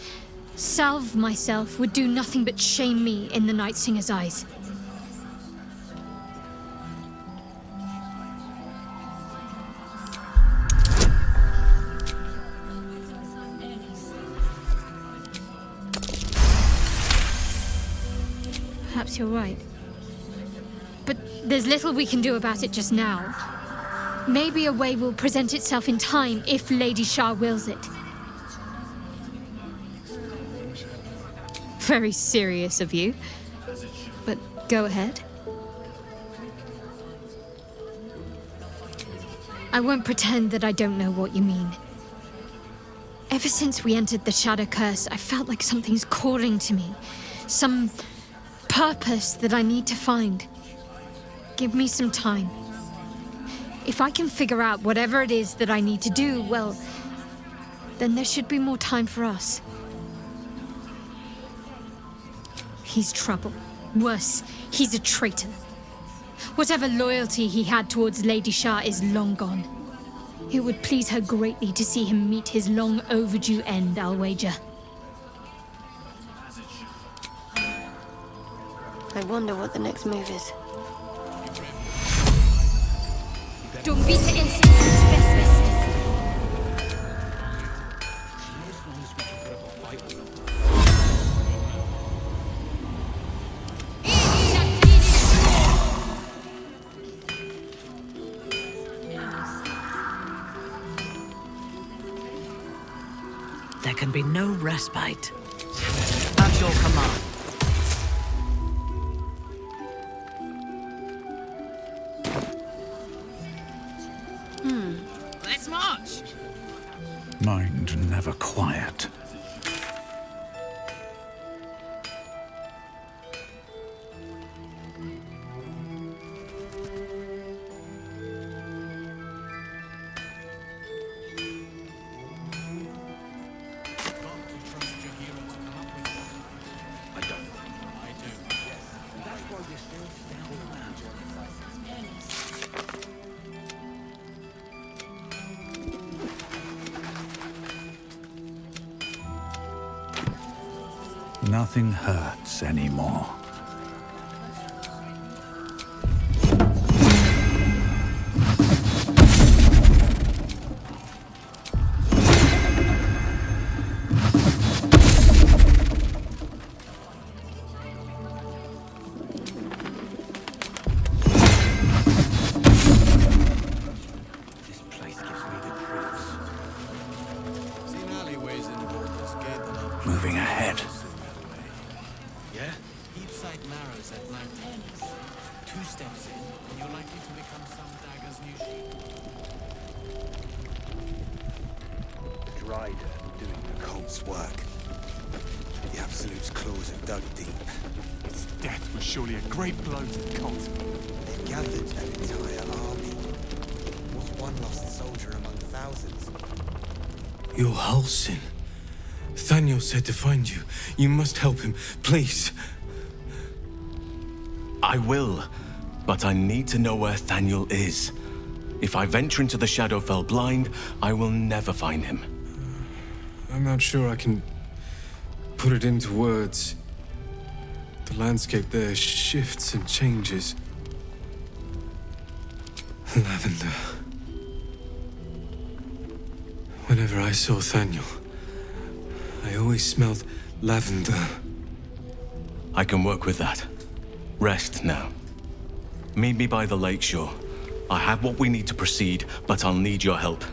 salve myself would do nothing but shame me in the Night Singer's eyes. Perhaps you're right. But there's little we can do about it just now. Maybe a way will present itself in time if Lady Shah wills it. Very serious of you. But go ahead. I won't pretend that I don't know what you mean. Ever since we entered the Shadow Curse, I felt like something's calling to me. Some purpose that I need to find. Give me some time. If I can figure out whatever it is that I need to do, well, then there should be more time for us. He's trouble. Worse, he's a traitor. Whatever loyalty he had towards Lady Shah is long gone. It would please her greatly to see him meet his long overdue end, I'll wager. I wonder what the next move is. Don't be the instant. can be no respite. At your command. Let's march! Mind never quiet. Nothing hurts anymore. Moving ahead. Yeah? Heapside narrows at blank tangents. 2 steps in, and you're likely to become some dagger's new sheep. The Drider doing the cult's work. The Absolute's claws have dug deep. Its death was surely a great blow to the cult. They've gathered an entire army. What's one lost soldier among thousands? You're Halsin. Thaniel said to find you. You must help him, please. I will, but I need to know where Thaniel is. If I venture into the Shadowfell blind, I will never find him. I'm not sure I can put it into words. The landscape there shifts and changes. Lavender. Whenever I saw Thaniel, I always smelled lavender. I can work with that. Rest now. Meet me by the lakeshore. I have what we need to proceed, but I'll need your help.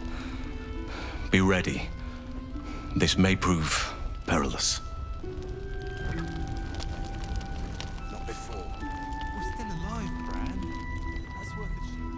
Be ready. This may prove perilous. Not before. We're still alive, Bran. That's worth a shoot.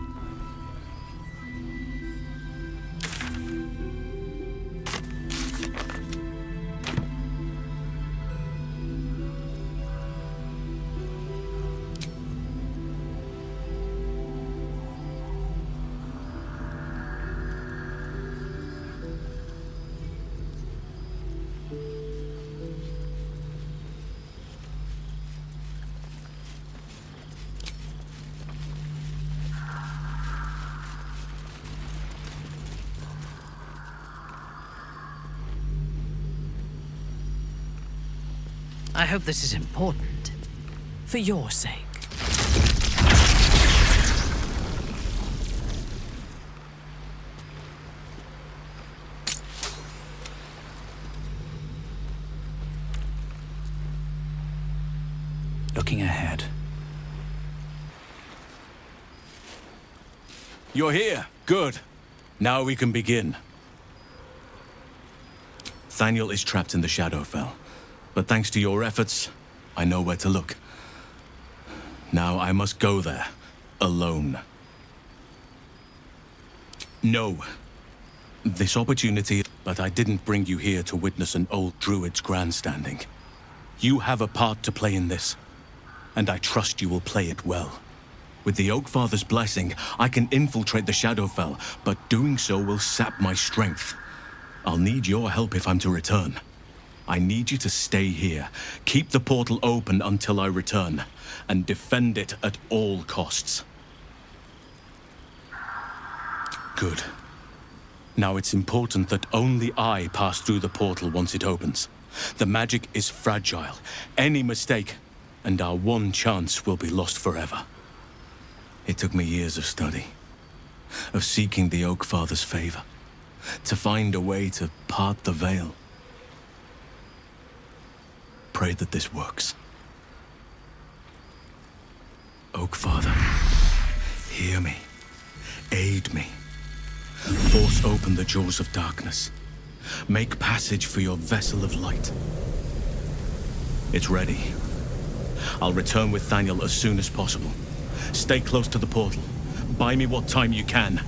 I hope this is important. For your sake. Looking ahead. You're here. Good. Now we can begin. Thaniel is trapped in the Shadowfell. But thanks to your efforts, I know where to look. Now I must go there, alone. No. This opportunity, but I didn't bring you here to witness an old druid's grandstanding. You have a part to play in this, and I trust you will play it well. With the Oakfather's blessing, I can infiltrate the Shadowfell, but doing so will sap my strength. I'll need your help if I'm to return. I need you to stay here, keep the portal open until I return, and defend it at all costs. Good. Now it's important that only I pass through the portal once it opens. The magic is fragile. Any mistake, and our one chance will be lost forever. It took me years of study, of seeking the Oakfather's favor, to find a way to part the veil. Pray that this works. Oakfather, hear me. Aid me. Force open the jaws of darkness. make passage for your vessel of light. It's ready. I'll return with Thaniel as soon as possible. Stay close to the portal. Buy me what time you can.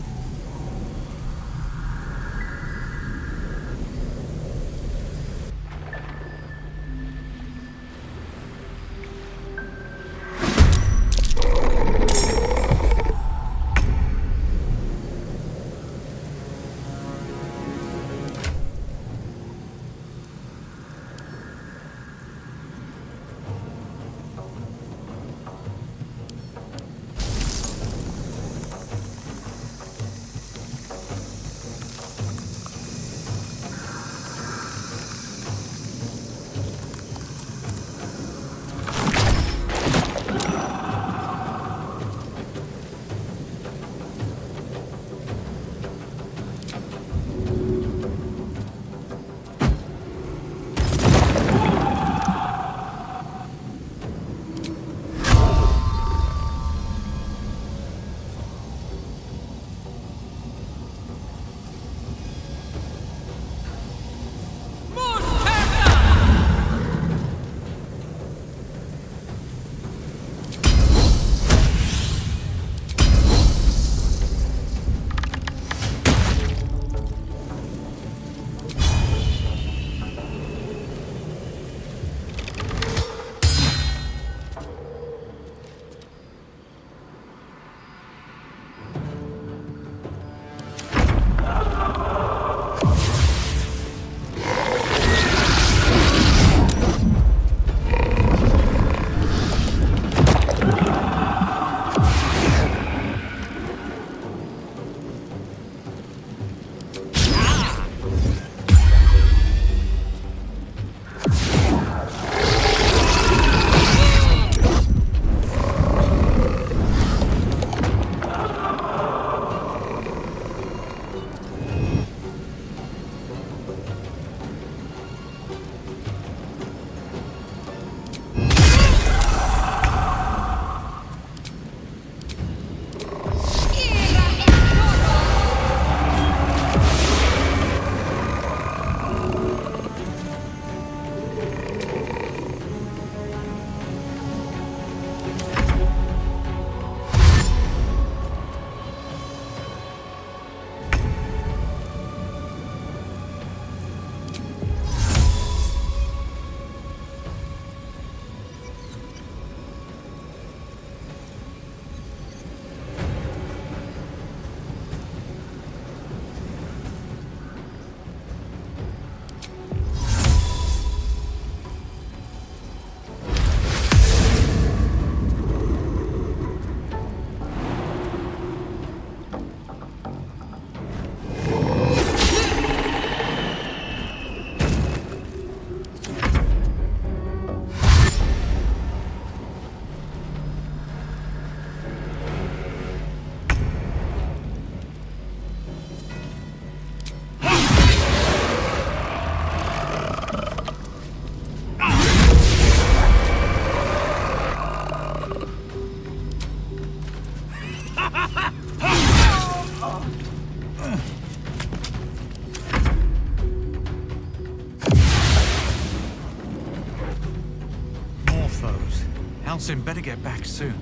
Halsin better get back soon.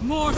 More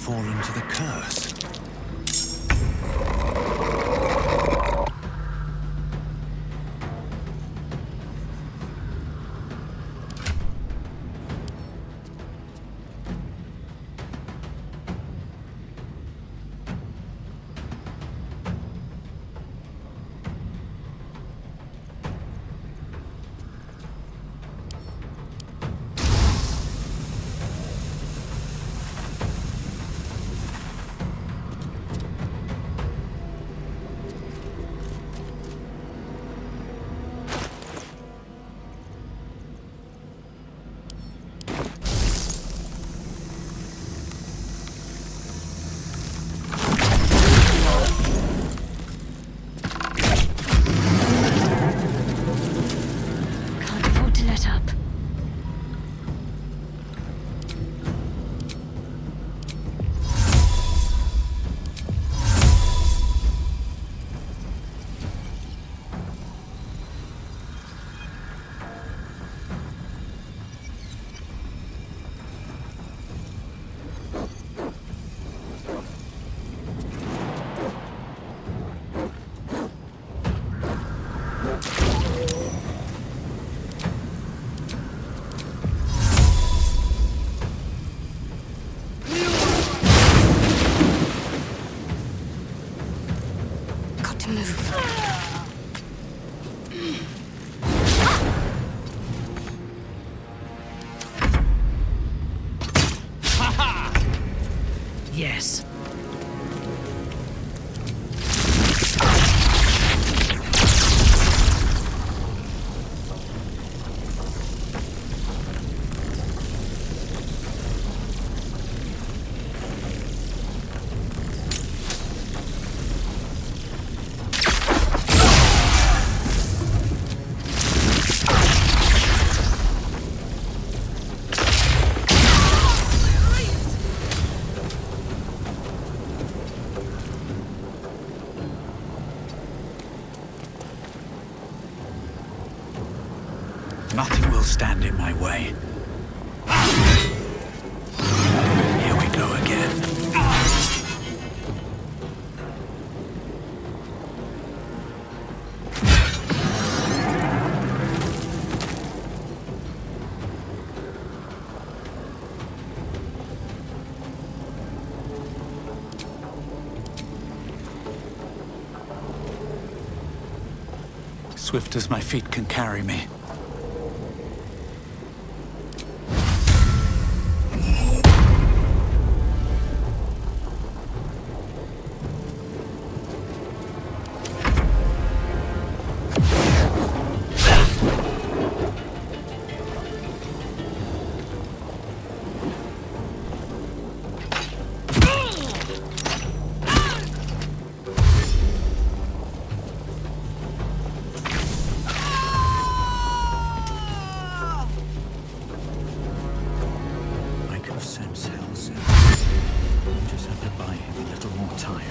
fallen to the curse. Yes. Nothing will stand in my way. Here we go again. Swift as my feet can carry me. Sense Halsin. You just have to buy him a little more time.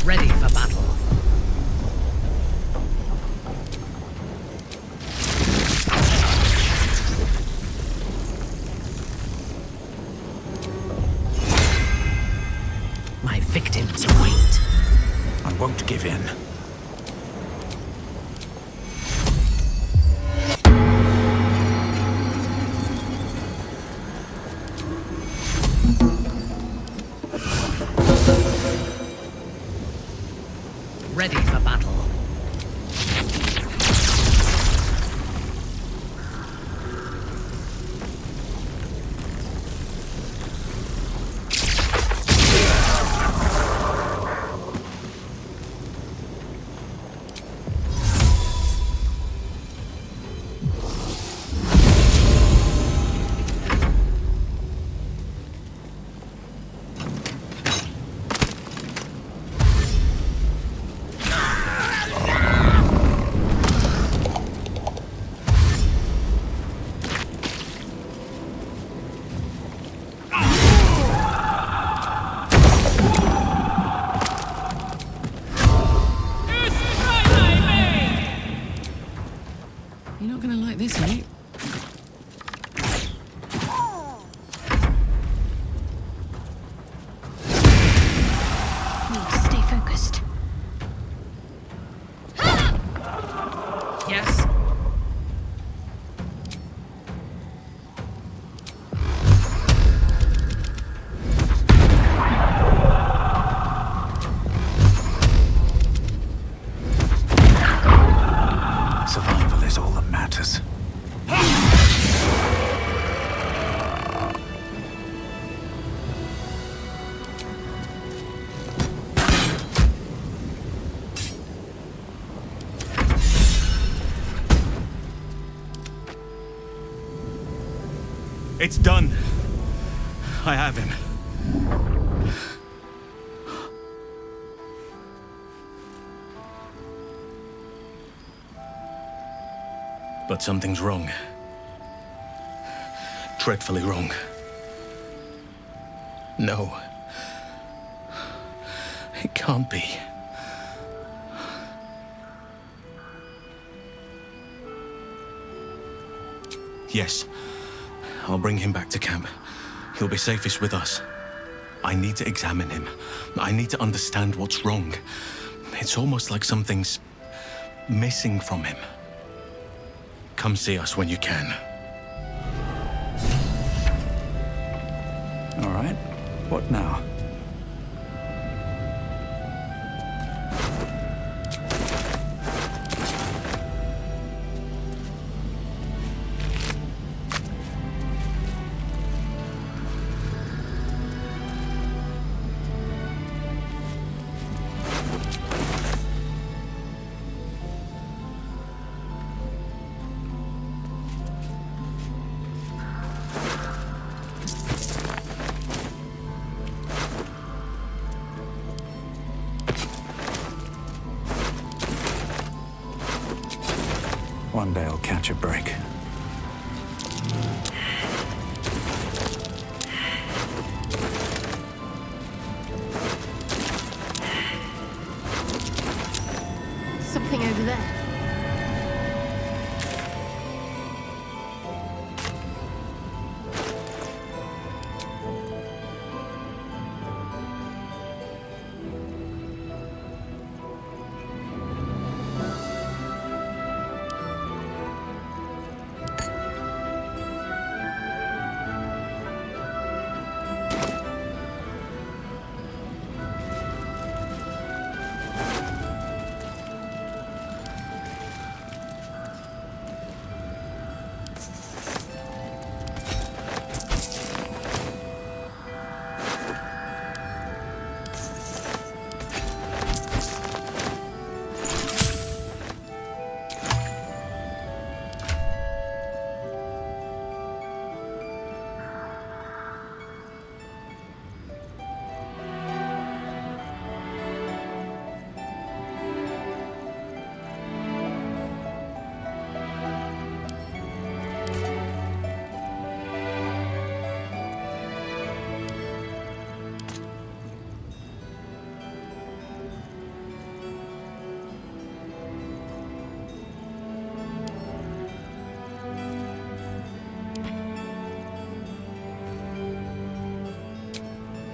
Ready for battle. My victims await. I won't give in. ready for battle. You're not gonna like this, mate. Need to stay focused. Yes? Survival is all that matters. It's done. I have him. But something's wrong. Dreadfully wrong. No. It can't be. Yes. I'll bring him back to camp. He'll be safest with us. I need to examine him. I need to understand what's wrong. It's almost like something's missing from him. Come see us when you can. All right. What now? One day I'll catch a break. Something over there.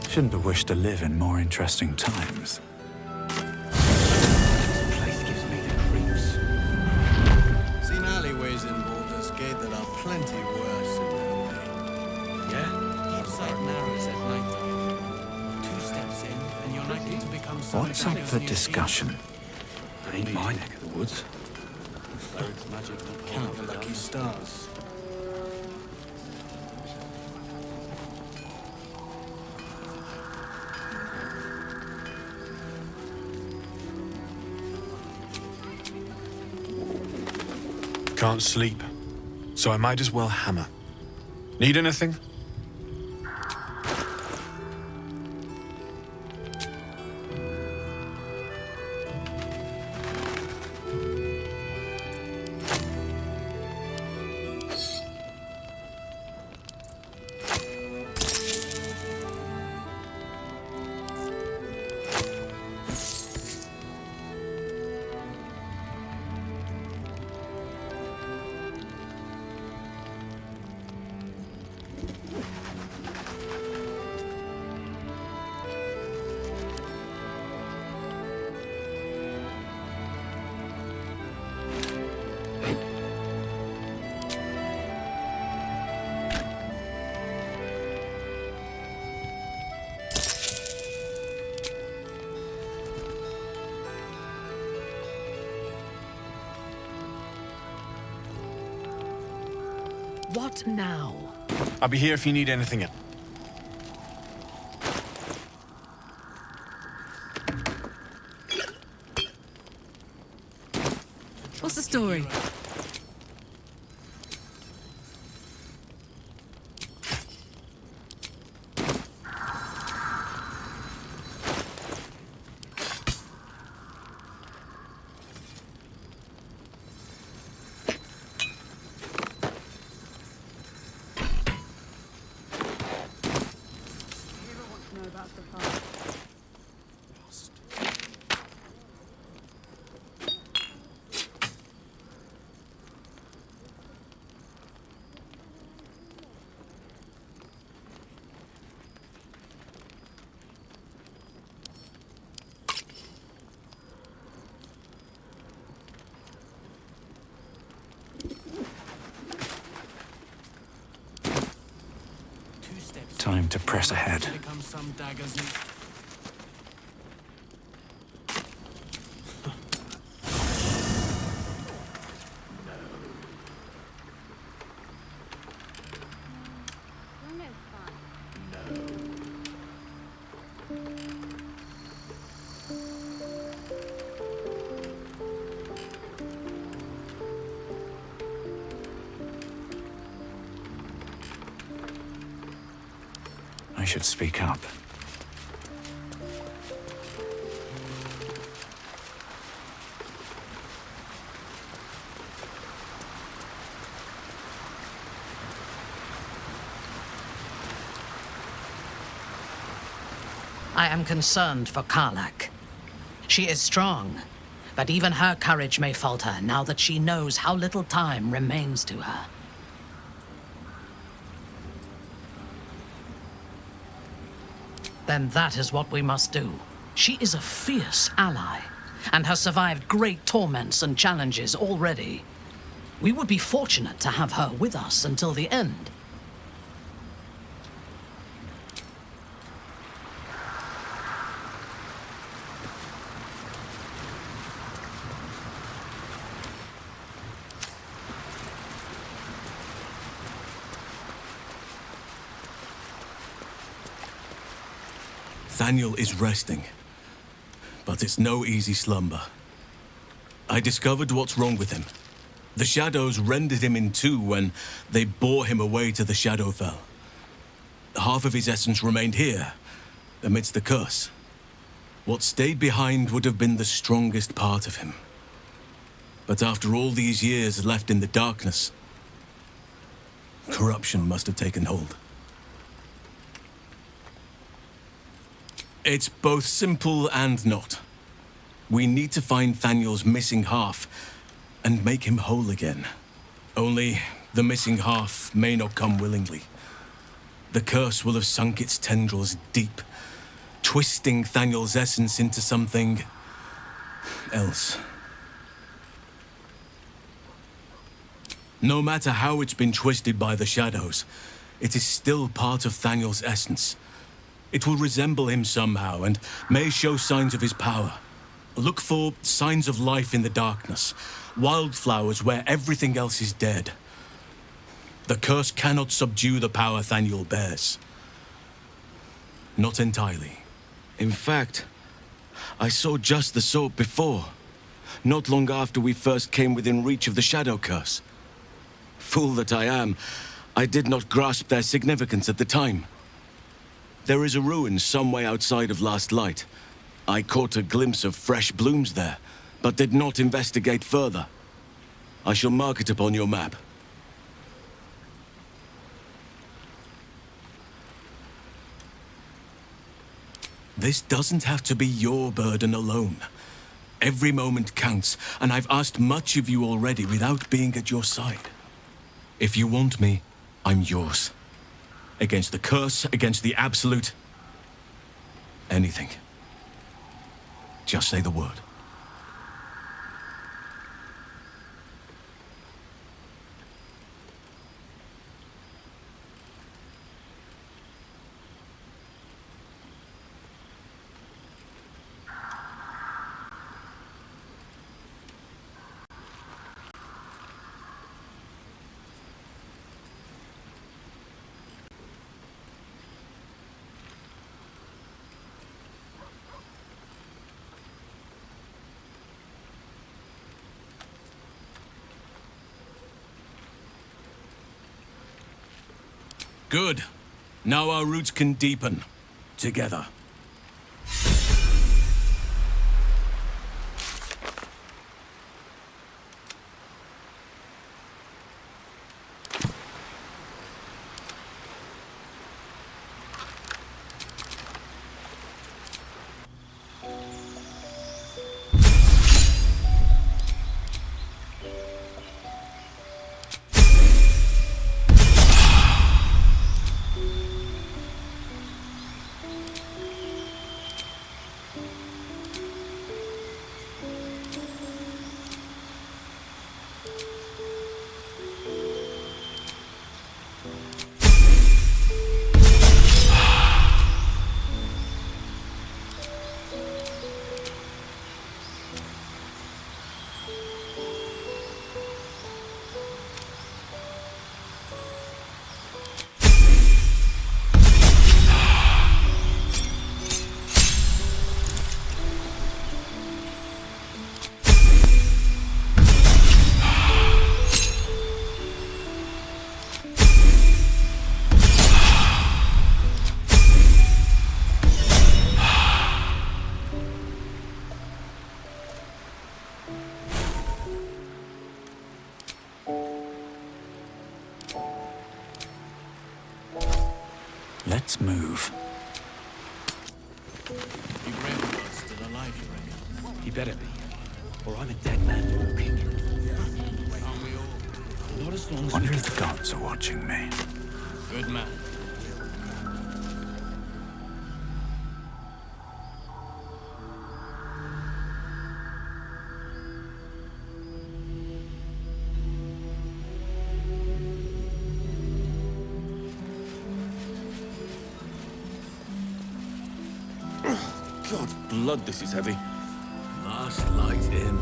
Shouldn't have wished to live in more interesting times. This place gives me the creeps. Seen alleyways in Baldur's Gate that are plenty worse in LA. Yeah? Heaps like narrows at night. 2 steps in, and you're likely to become so What's up for discussion? Ain't my neck of the woods. Bard's magic will count the lucky stars. Can't sleep, so I might as well hammer. Need anything? What now? I'll be here if you need anything else. What's the story? Time to press ahead. I should speak up. I am concerned for Karlach. She is strong, but even her courage may falter now that she knows how little time remains to her. Then that is what we must do. She is a fierce ally, and has survived great torments and challenges already. We would be fortunate to have her with us until the end. Thaniel is resting, but it's no easy slumber. I discovered what's wrong with him. The shadows rendered him in two when they bore him away to the Shadowfell. Half of his essence remained here, amidst the curse. What stayed behind would have been the strongest part of him. But after all these years left in the darkness, corruption must have taken hold. It's both simple and not. We need to find Thaniel's missing half and make him whole again. Only the missing half may not come willingly. The curse will have sunk its tendrils deep, twisting Thaniel's essence into something else. No matter how it's been twisted by the shadows, it is still part of Thaniel's essence. It will resemble him somehow and may show signs of his power. Look for signs of life in the darkness. Wildflowers where everything else is dead. The curse cannot subdue the power Thaniel bears. Not entirely. In fact, I saw just the sort before. Not long after we first came within reach of the Shadow Curse. Fool that I am, I did not grasp their significance at the time. There is a ruin some way outside of Last Light. I caught a glimpse of fresh blooms there, but did not investigate further. I shall mark it upon your map. This doesn't have to be your burden alone. Every moment counts, and I've asked much of you already without being at your side. If you want me, I'm yours. Against the curse, against the absolute... anything. Just say the word. Good. Now our roots can deepen. Together. Let's move. Your grandfather's still alive, you reckon? He better be. Or I'm a dead man walking. Aren't we all? Not as long as Wonder if the gods are watching me. Good man. God's blood, this is heavy. Last light in.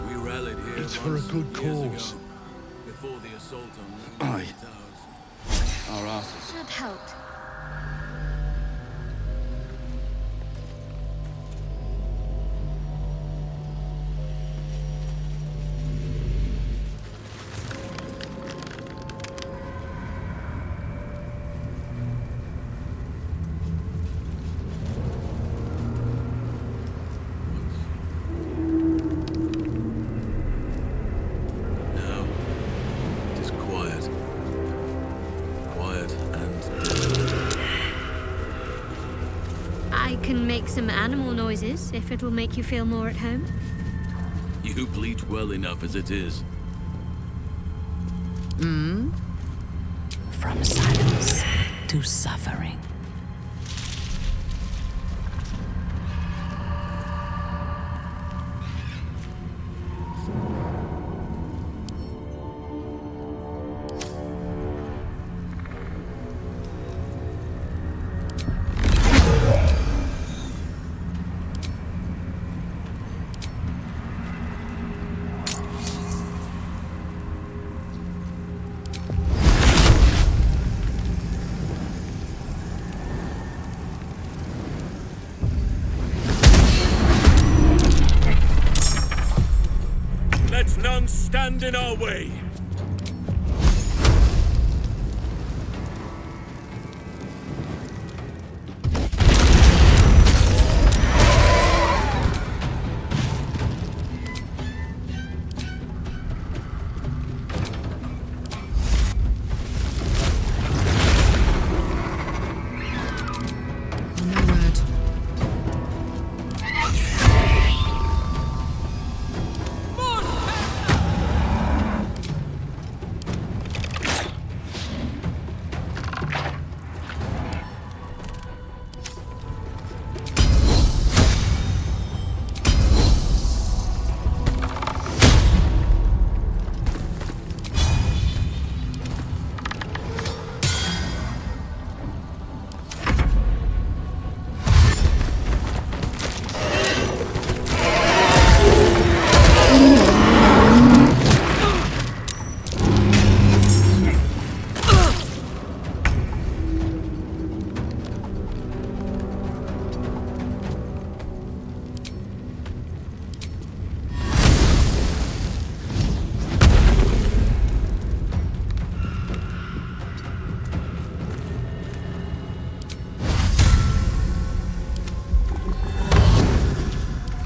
We rallied here. It's for a good cause. Before the assault on Aye. Our asses. That helped. Some animal noises, if it'll make you feel more at home. You bleat well enough as it is. From silence to suffering. Nothing stand in our way.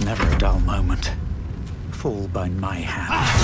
Never a dull moment. Fall by my hand.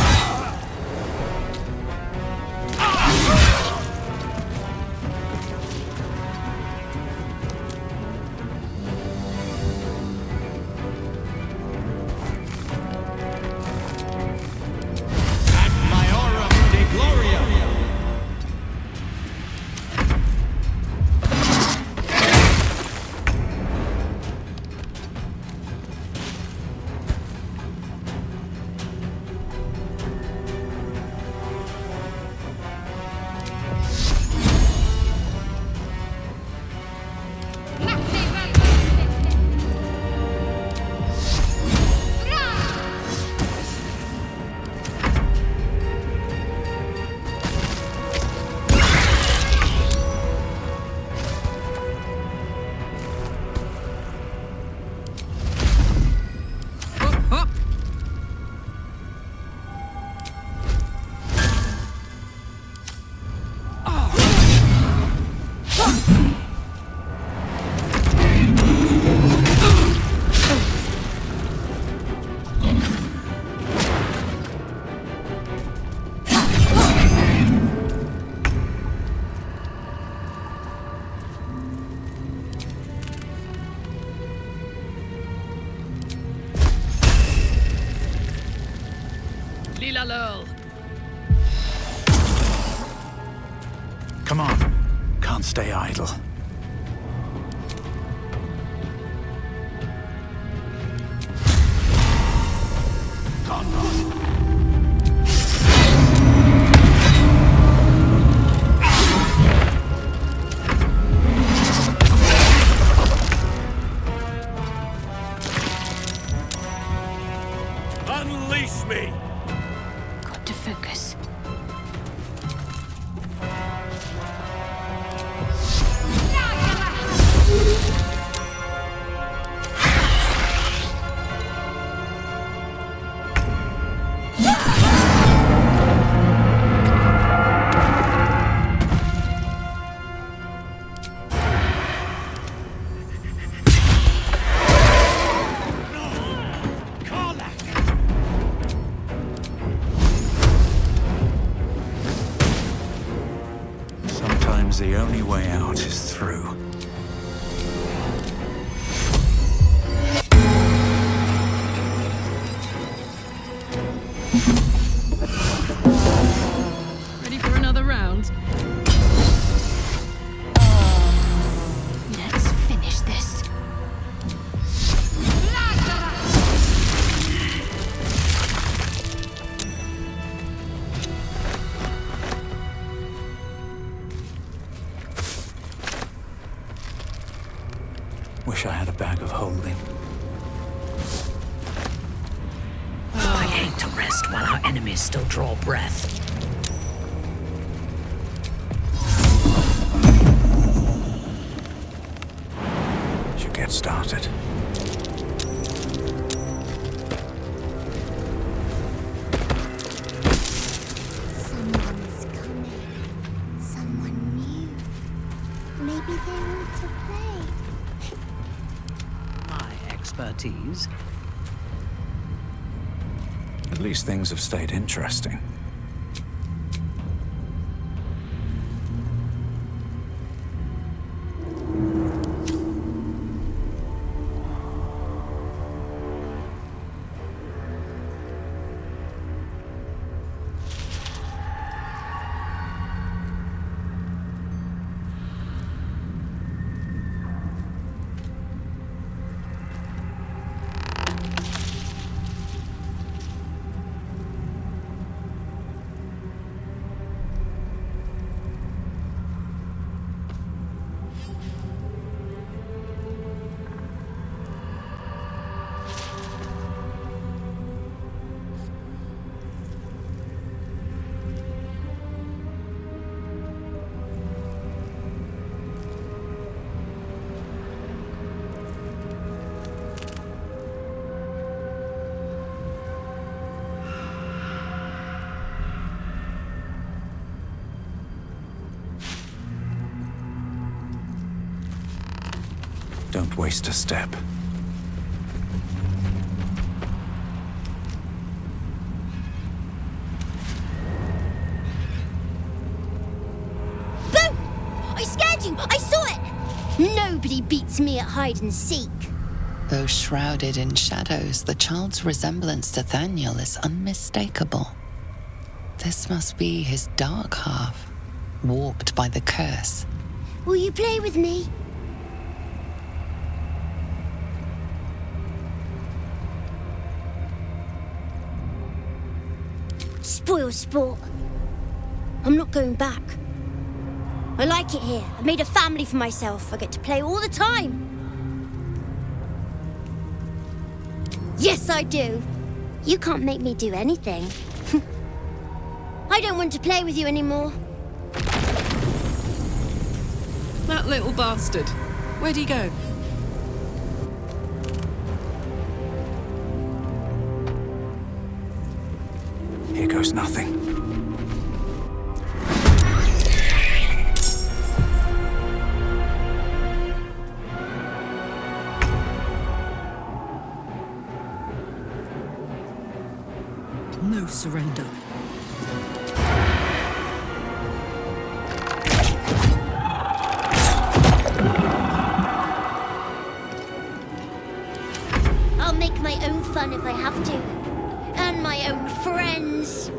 Come on. Can't stay idle. Unleash me! Got to focus. Sometimes the only way out is through. Ready for another round? Let's finish this. Wish I had a bag of holding. I hate to rest while our enemies still draw breath. Should get started. expertise. At least things have stayed interesting. Don't waste a step. Boo! I scared you! I saw it! Nobody beats me at hide and seek. Though shrouded in shadows, the child's resemblance to Thaniel is unmistakable. This must be his dark half, warped by the curse. Will you play with me? Spoil sport. I'm not going back. I like it here. I've made a family for myself. I get to play all the time. Yes, I do. You can't make me do anything. I don't want to play with you anymore. That little bastard. Where'd he go? Here goes nothing. No surrender. I'll make my own fun if I have to. And my own friends.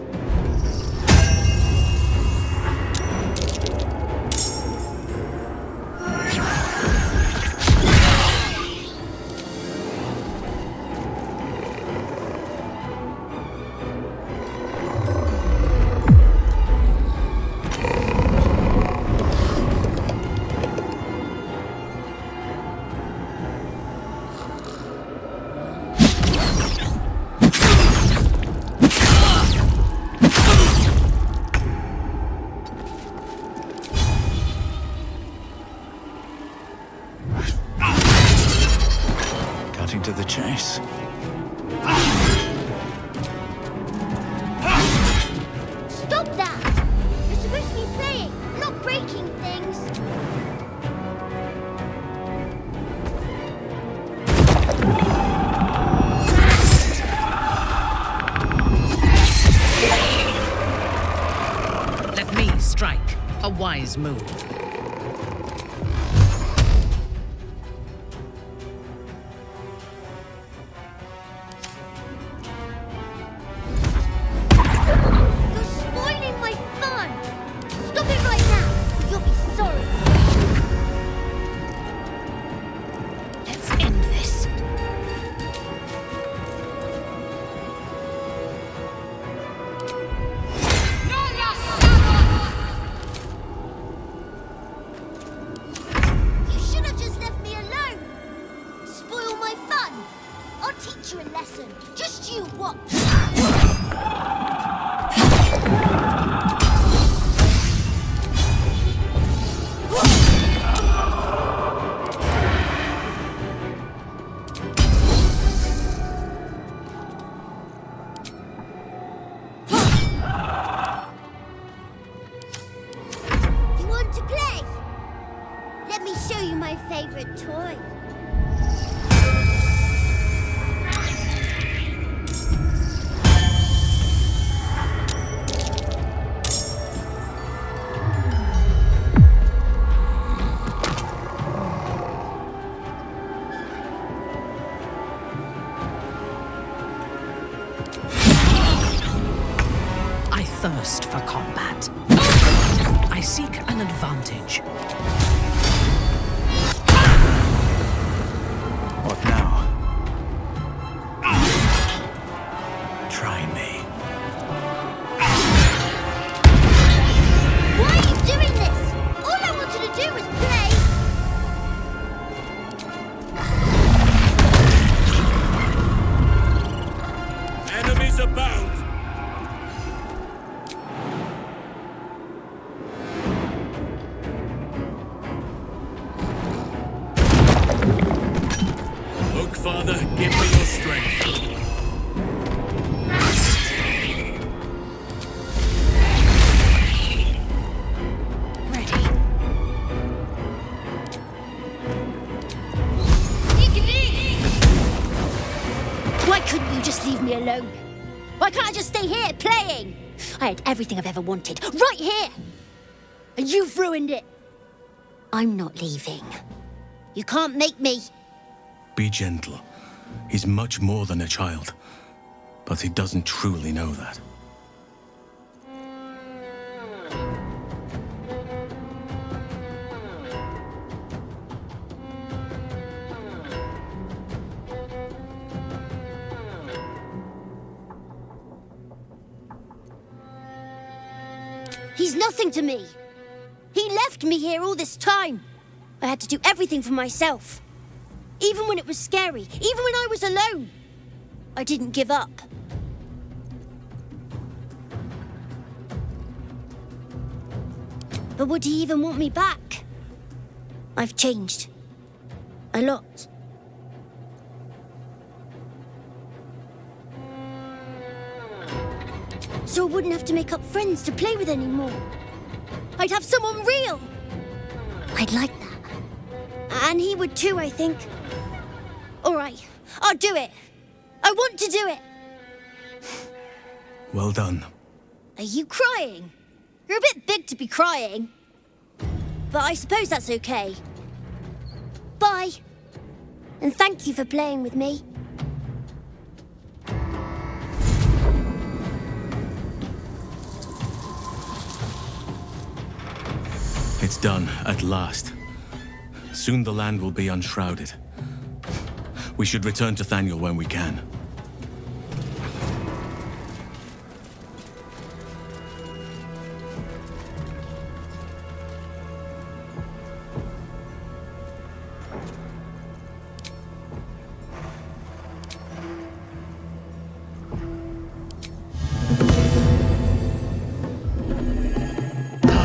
Cutting to the chase. Stop that! You're supposed to be playing, not breaking things. Let me strike. A wise move. You're spoiling my fun! Stop it right now! You'll be sorry. Let's end this. You should have just left me alone. Spoil my fun. I'll teach you a lesson. Just you watch. You want to play? Let me show you my favorite toy. thirst for combat. I seek an advantage. What now? Try me. Why are you doing this? All I wanted to do was play. Enemies abound! Look, Father, give me your strength. Why couldn't you just leave me alone? Why can't I just stay here playing? I had everything I've ever wanted, right here! And you've ruined it. I'm not leaving. You can't make me. Be gentle. He's much more than a child. But he doesn't truly know that. He's nothing to me. He left me here all this time. I had to do everything for myself. Even when it was scary, even when I was alone. I didn't give up. But would he even want me back? I've changed. A lot. So I wouldn't have to make up friends to play with anymore. I'd have someone real. I'd like that. And he would too, I think. All right, I'll do it. I want to do it. Well done. Are you crying? You're a bit big to be crying. But I suppose that's okay. Bye. And thank you for playing with me. It's done, at last. Soon the land will be unshrouded. We should return to Thaniel when we can.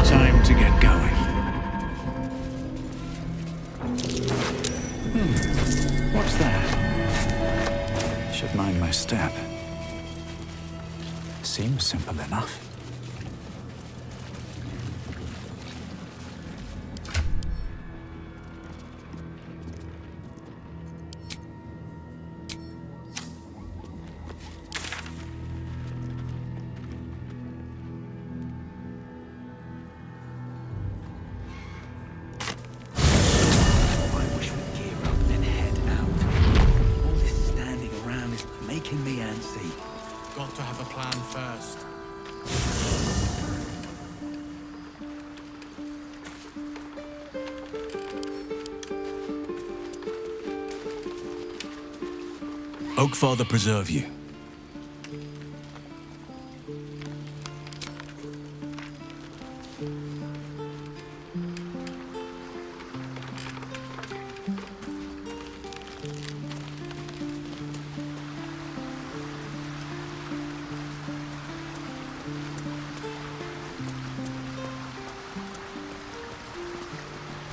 Time to get going. What's that? Should mind my step. Seems simple enough. Me antsy. Got to have a plan first. Oakfather preserve you.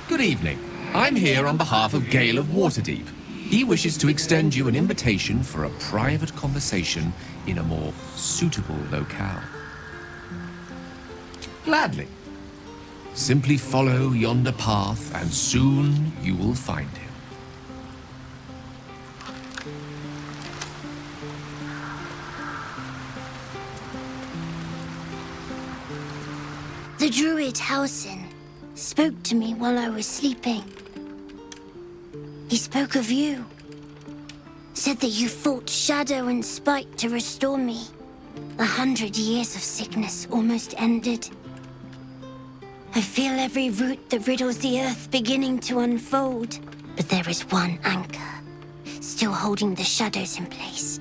Good evening. I'm here on behalf of Gale of Waterdeep. He wishes to extend you an invitation for a private conversation in a more suitable locale. Gladly. Simply follow yonder path, and soon you will find him. The druid Halsin spoke to me while I was sleeping. He spoke of you. Said that you fought shadow and spite to restore me. 100 years of sickness almost ended. I feel every root that riddles the earth beginning to unfold. But there is one anchor, still holding the shadows in place.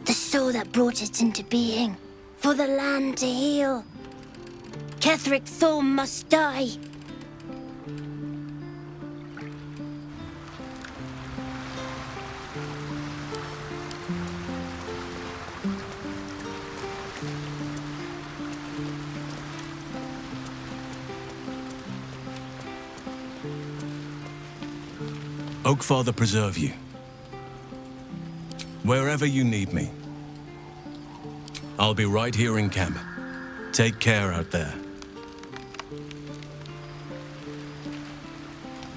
The soul that brought it into being, for the land to heal. Ketheric Thorm must die. Oakfather preserve you. Wherever you need me. I'll be right here in camp. Take care out there.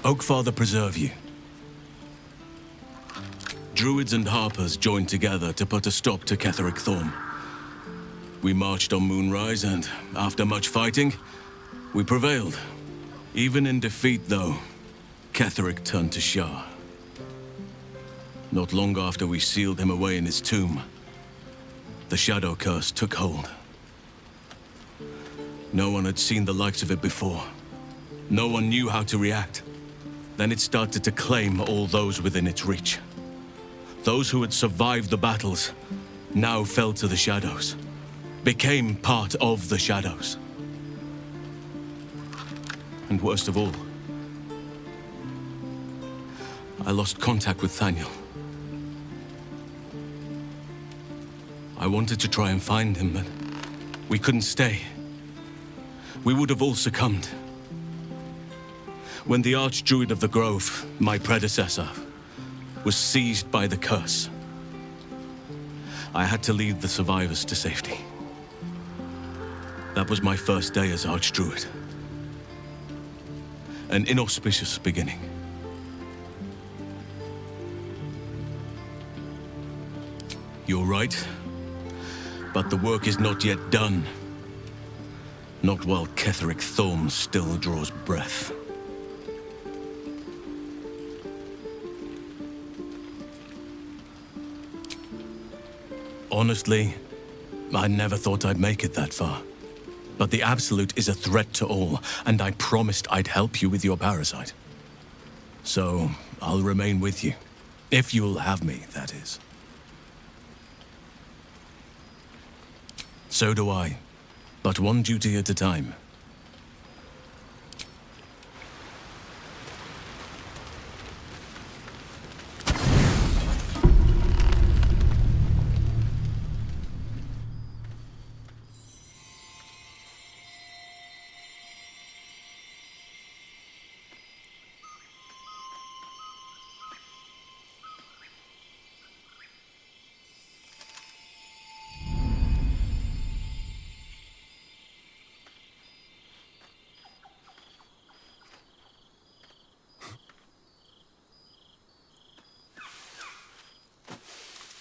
Oakfather preserve you. Druids and Harpers joined together to put a stop to Ketheric Thorm. We marched on Moonrise, and after much fighting, we prevailed. Even in defeat, though, Ketheric turned to Shah. Not long after we sealed him away in his tomb, the Shadow Curse took hold. No one had seen the likes of it before. No one knew how to react. Then it started to claim all those within its reach. Those who had survived the battles now fell to the Shadows, became part of the Shadows. And worst of all, I lost contact with Thaniel. I wanted to try and find him, but we couldn't stay. We would have all succumbed. When the Archdruid of the Grove, my predecessor, was seized by the curse, I had to lead the survivors to safety. That was my first day as Archdruid. An inauspicious beginning. You're right, but the work is not yet done. Not while Ketheric Thorm still draws breath. Honestly, I never thought I'd make it that far. But the Absolute is a threat to all, and I promised I'd help you with your parasite. So, I'll remain with you. If you'll have me, that is. So do I. But one duty at a time.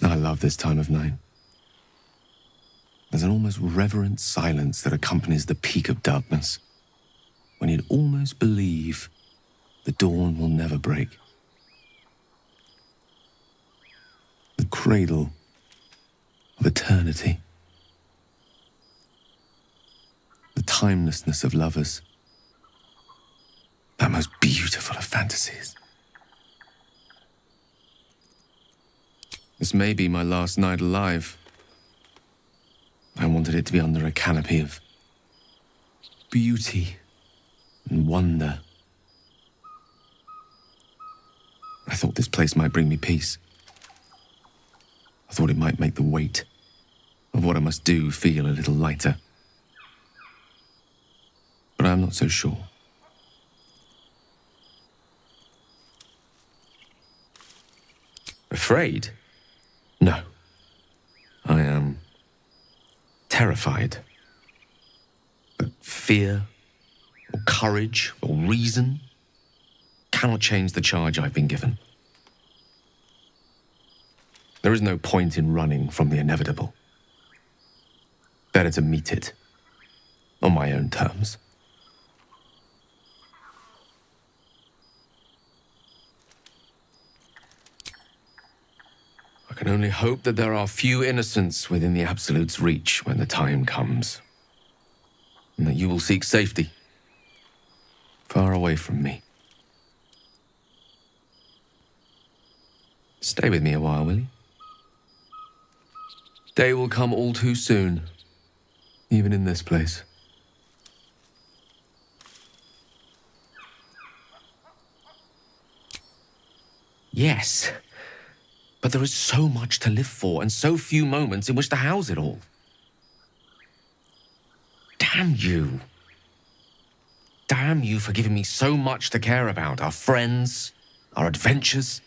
I love this time of night. There's an almost reverent silence that accompanies the peak of darkness, when you'd almost believe the dawn will never break. The cradle of eternity. The timelessness of lovers. That most beautiful of fantasies. This may be my last night alive. I wanted it to be under a canopy of beauty and wonder. I thought this place might bring me peace. I thought it might make the weight of what I must do feel a little lighter. But I'm not so sure. Afraid? No. I am terrified. But fear, or courage, or reason cannot change the charge I've been given. There is no point in running from the inevitable. Better to meet it on my own terms. I can only hope that there are few innocents within the Absolute's reach when the time comes. And that you will seek safety. Far away from me. Stay with me a while, will you? Day will come all too soon. Even in this place. Yes. But there is so much to live for, and so few moments in which to house it all. Damn you. Damn you for giving me so much to care about. Our friends, our adventures.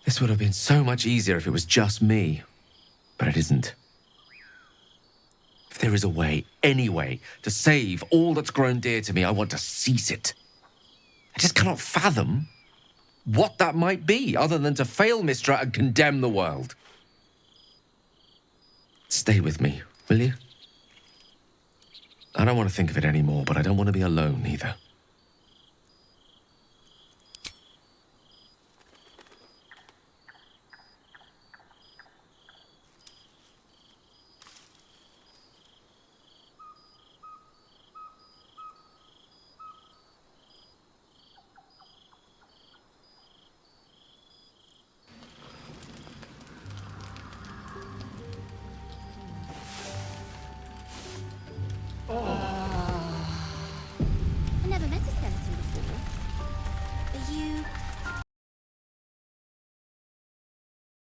This would have been so much easier if it was just me. But it isn't. If there is a way, any way, to save all that's grown dear to me, I want to seize it. I just cannot fathom what that might be, other than to fail Mystra and condemn the world. Stay with me, will you? I don't want to think of it anymore, but I don't want to be alone either. I never met a skeleton before. Are you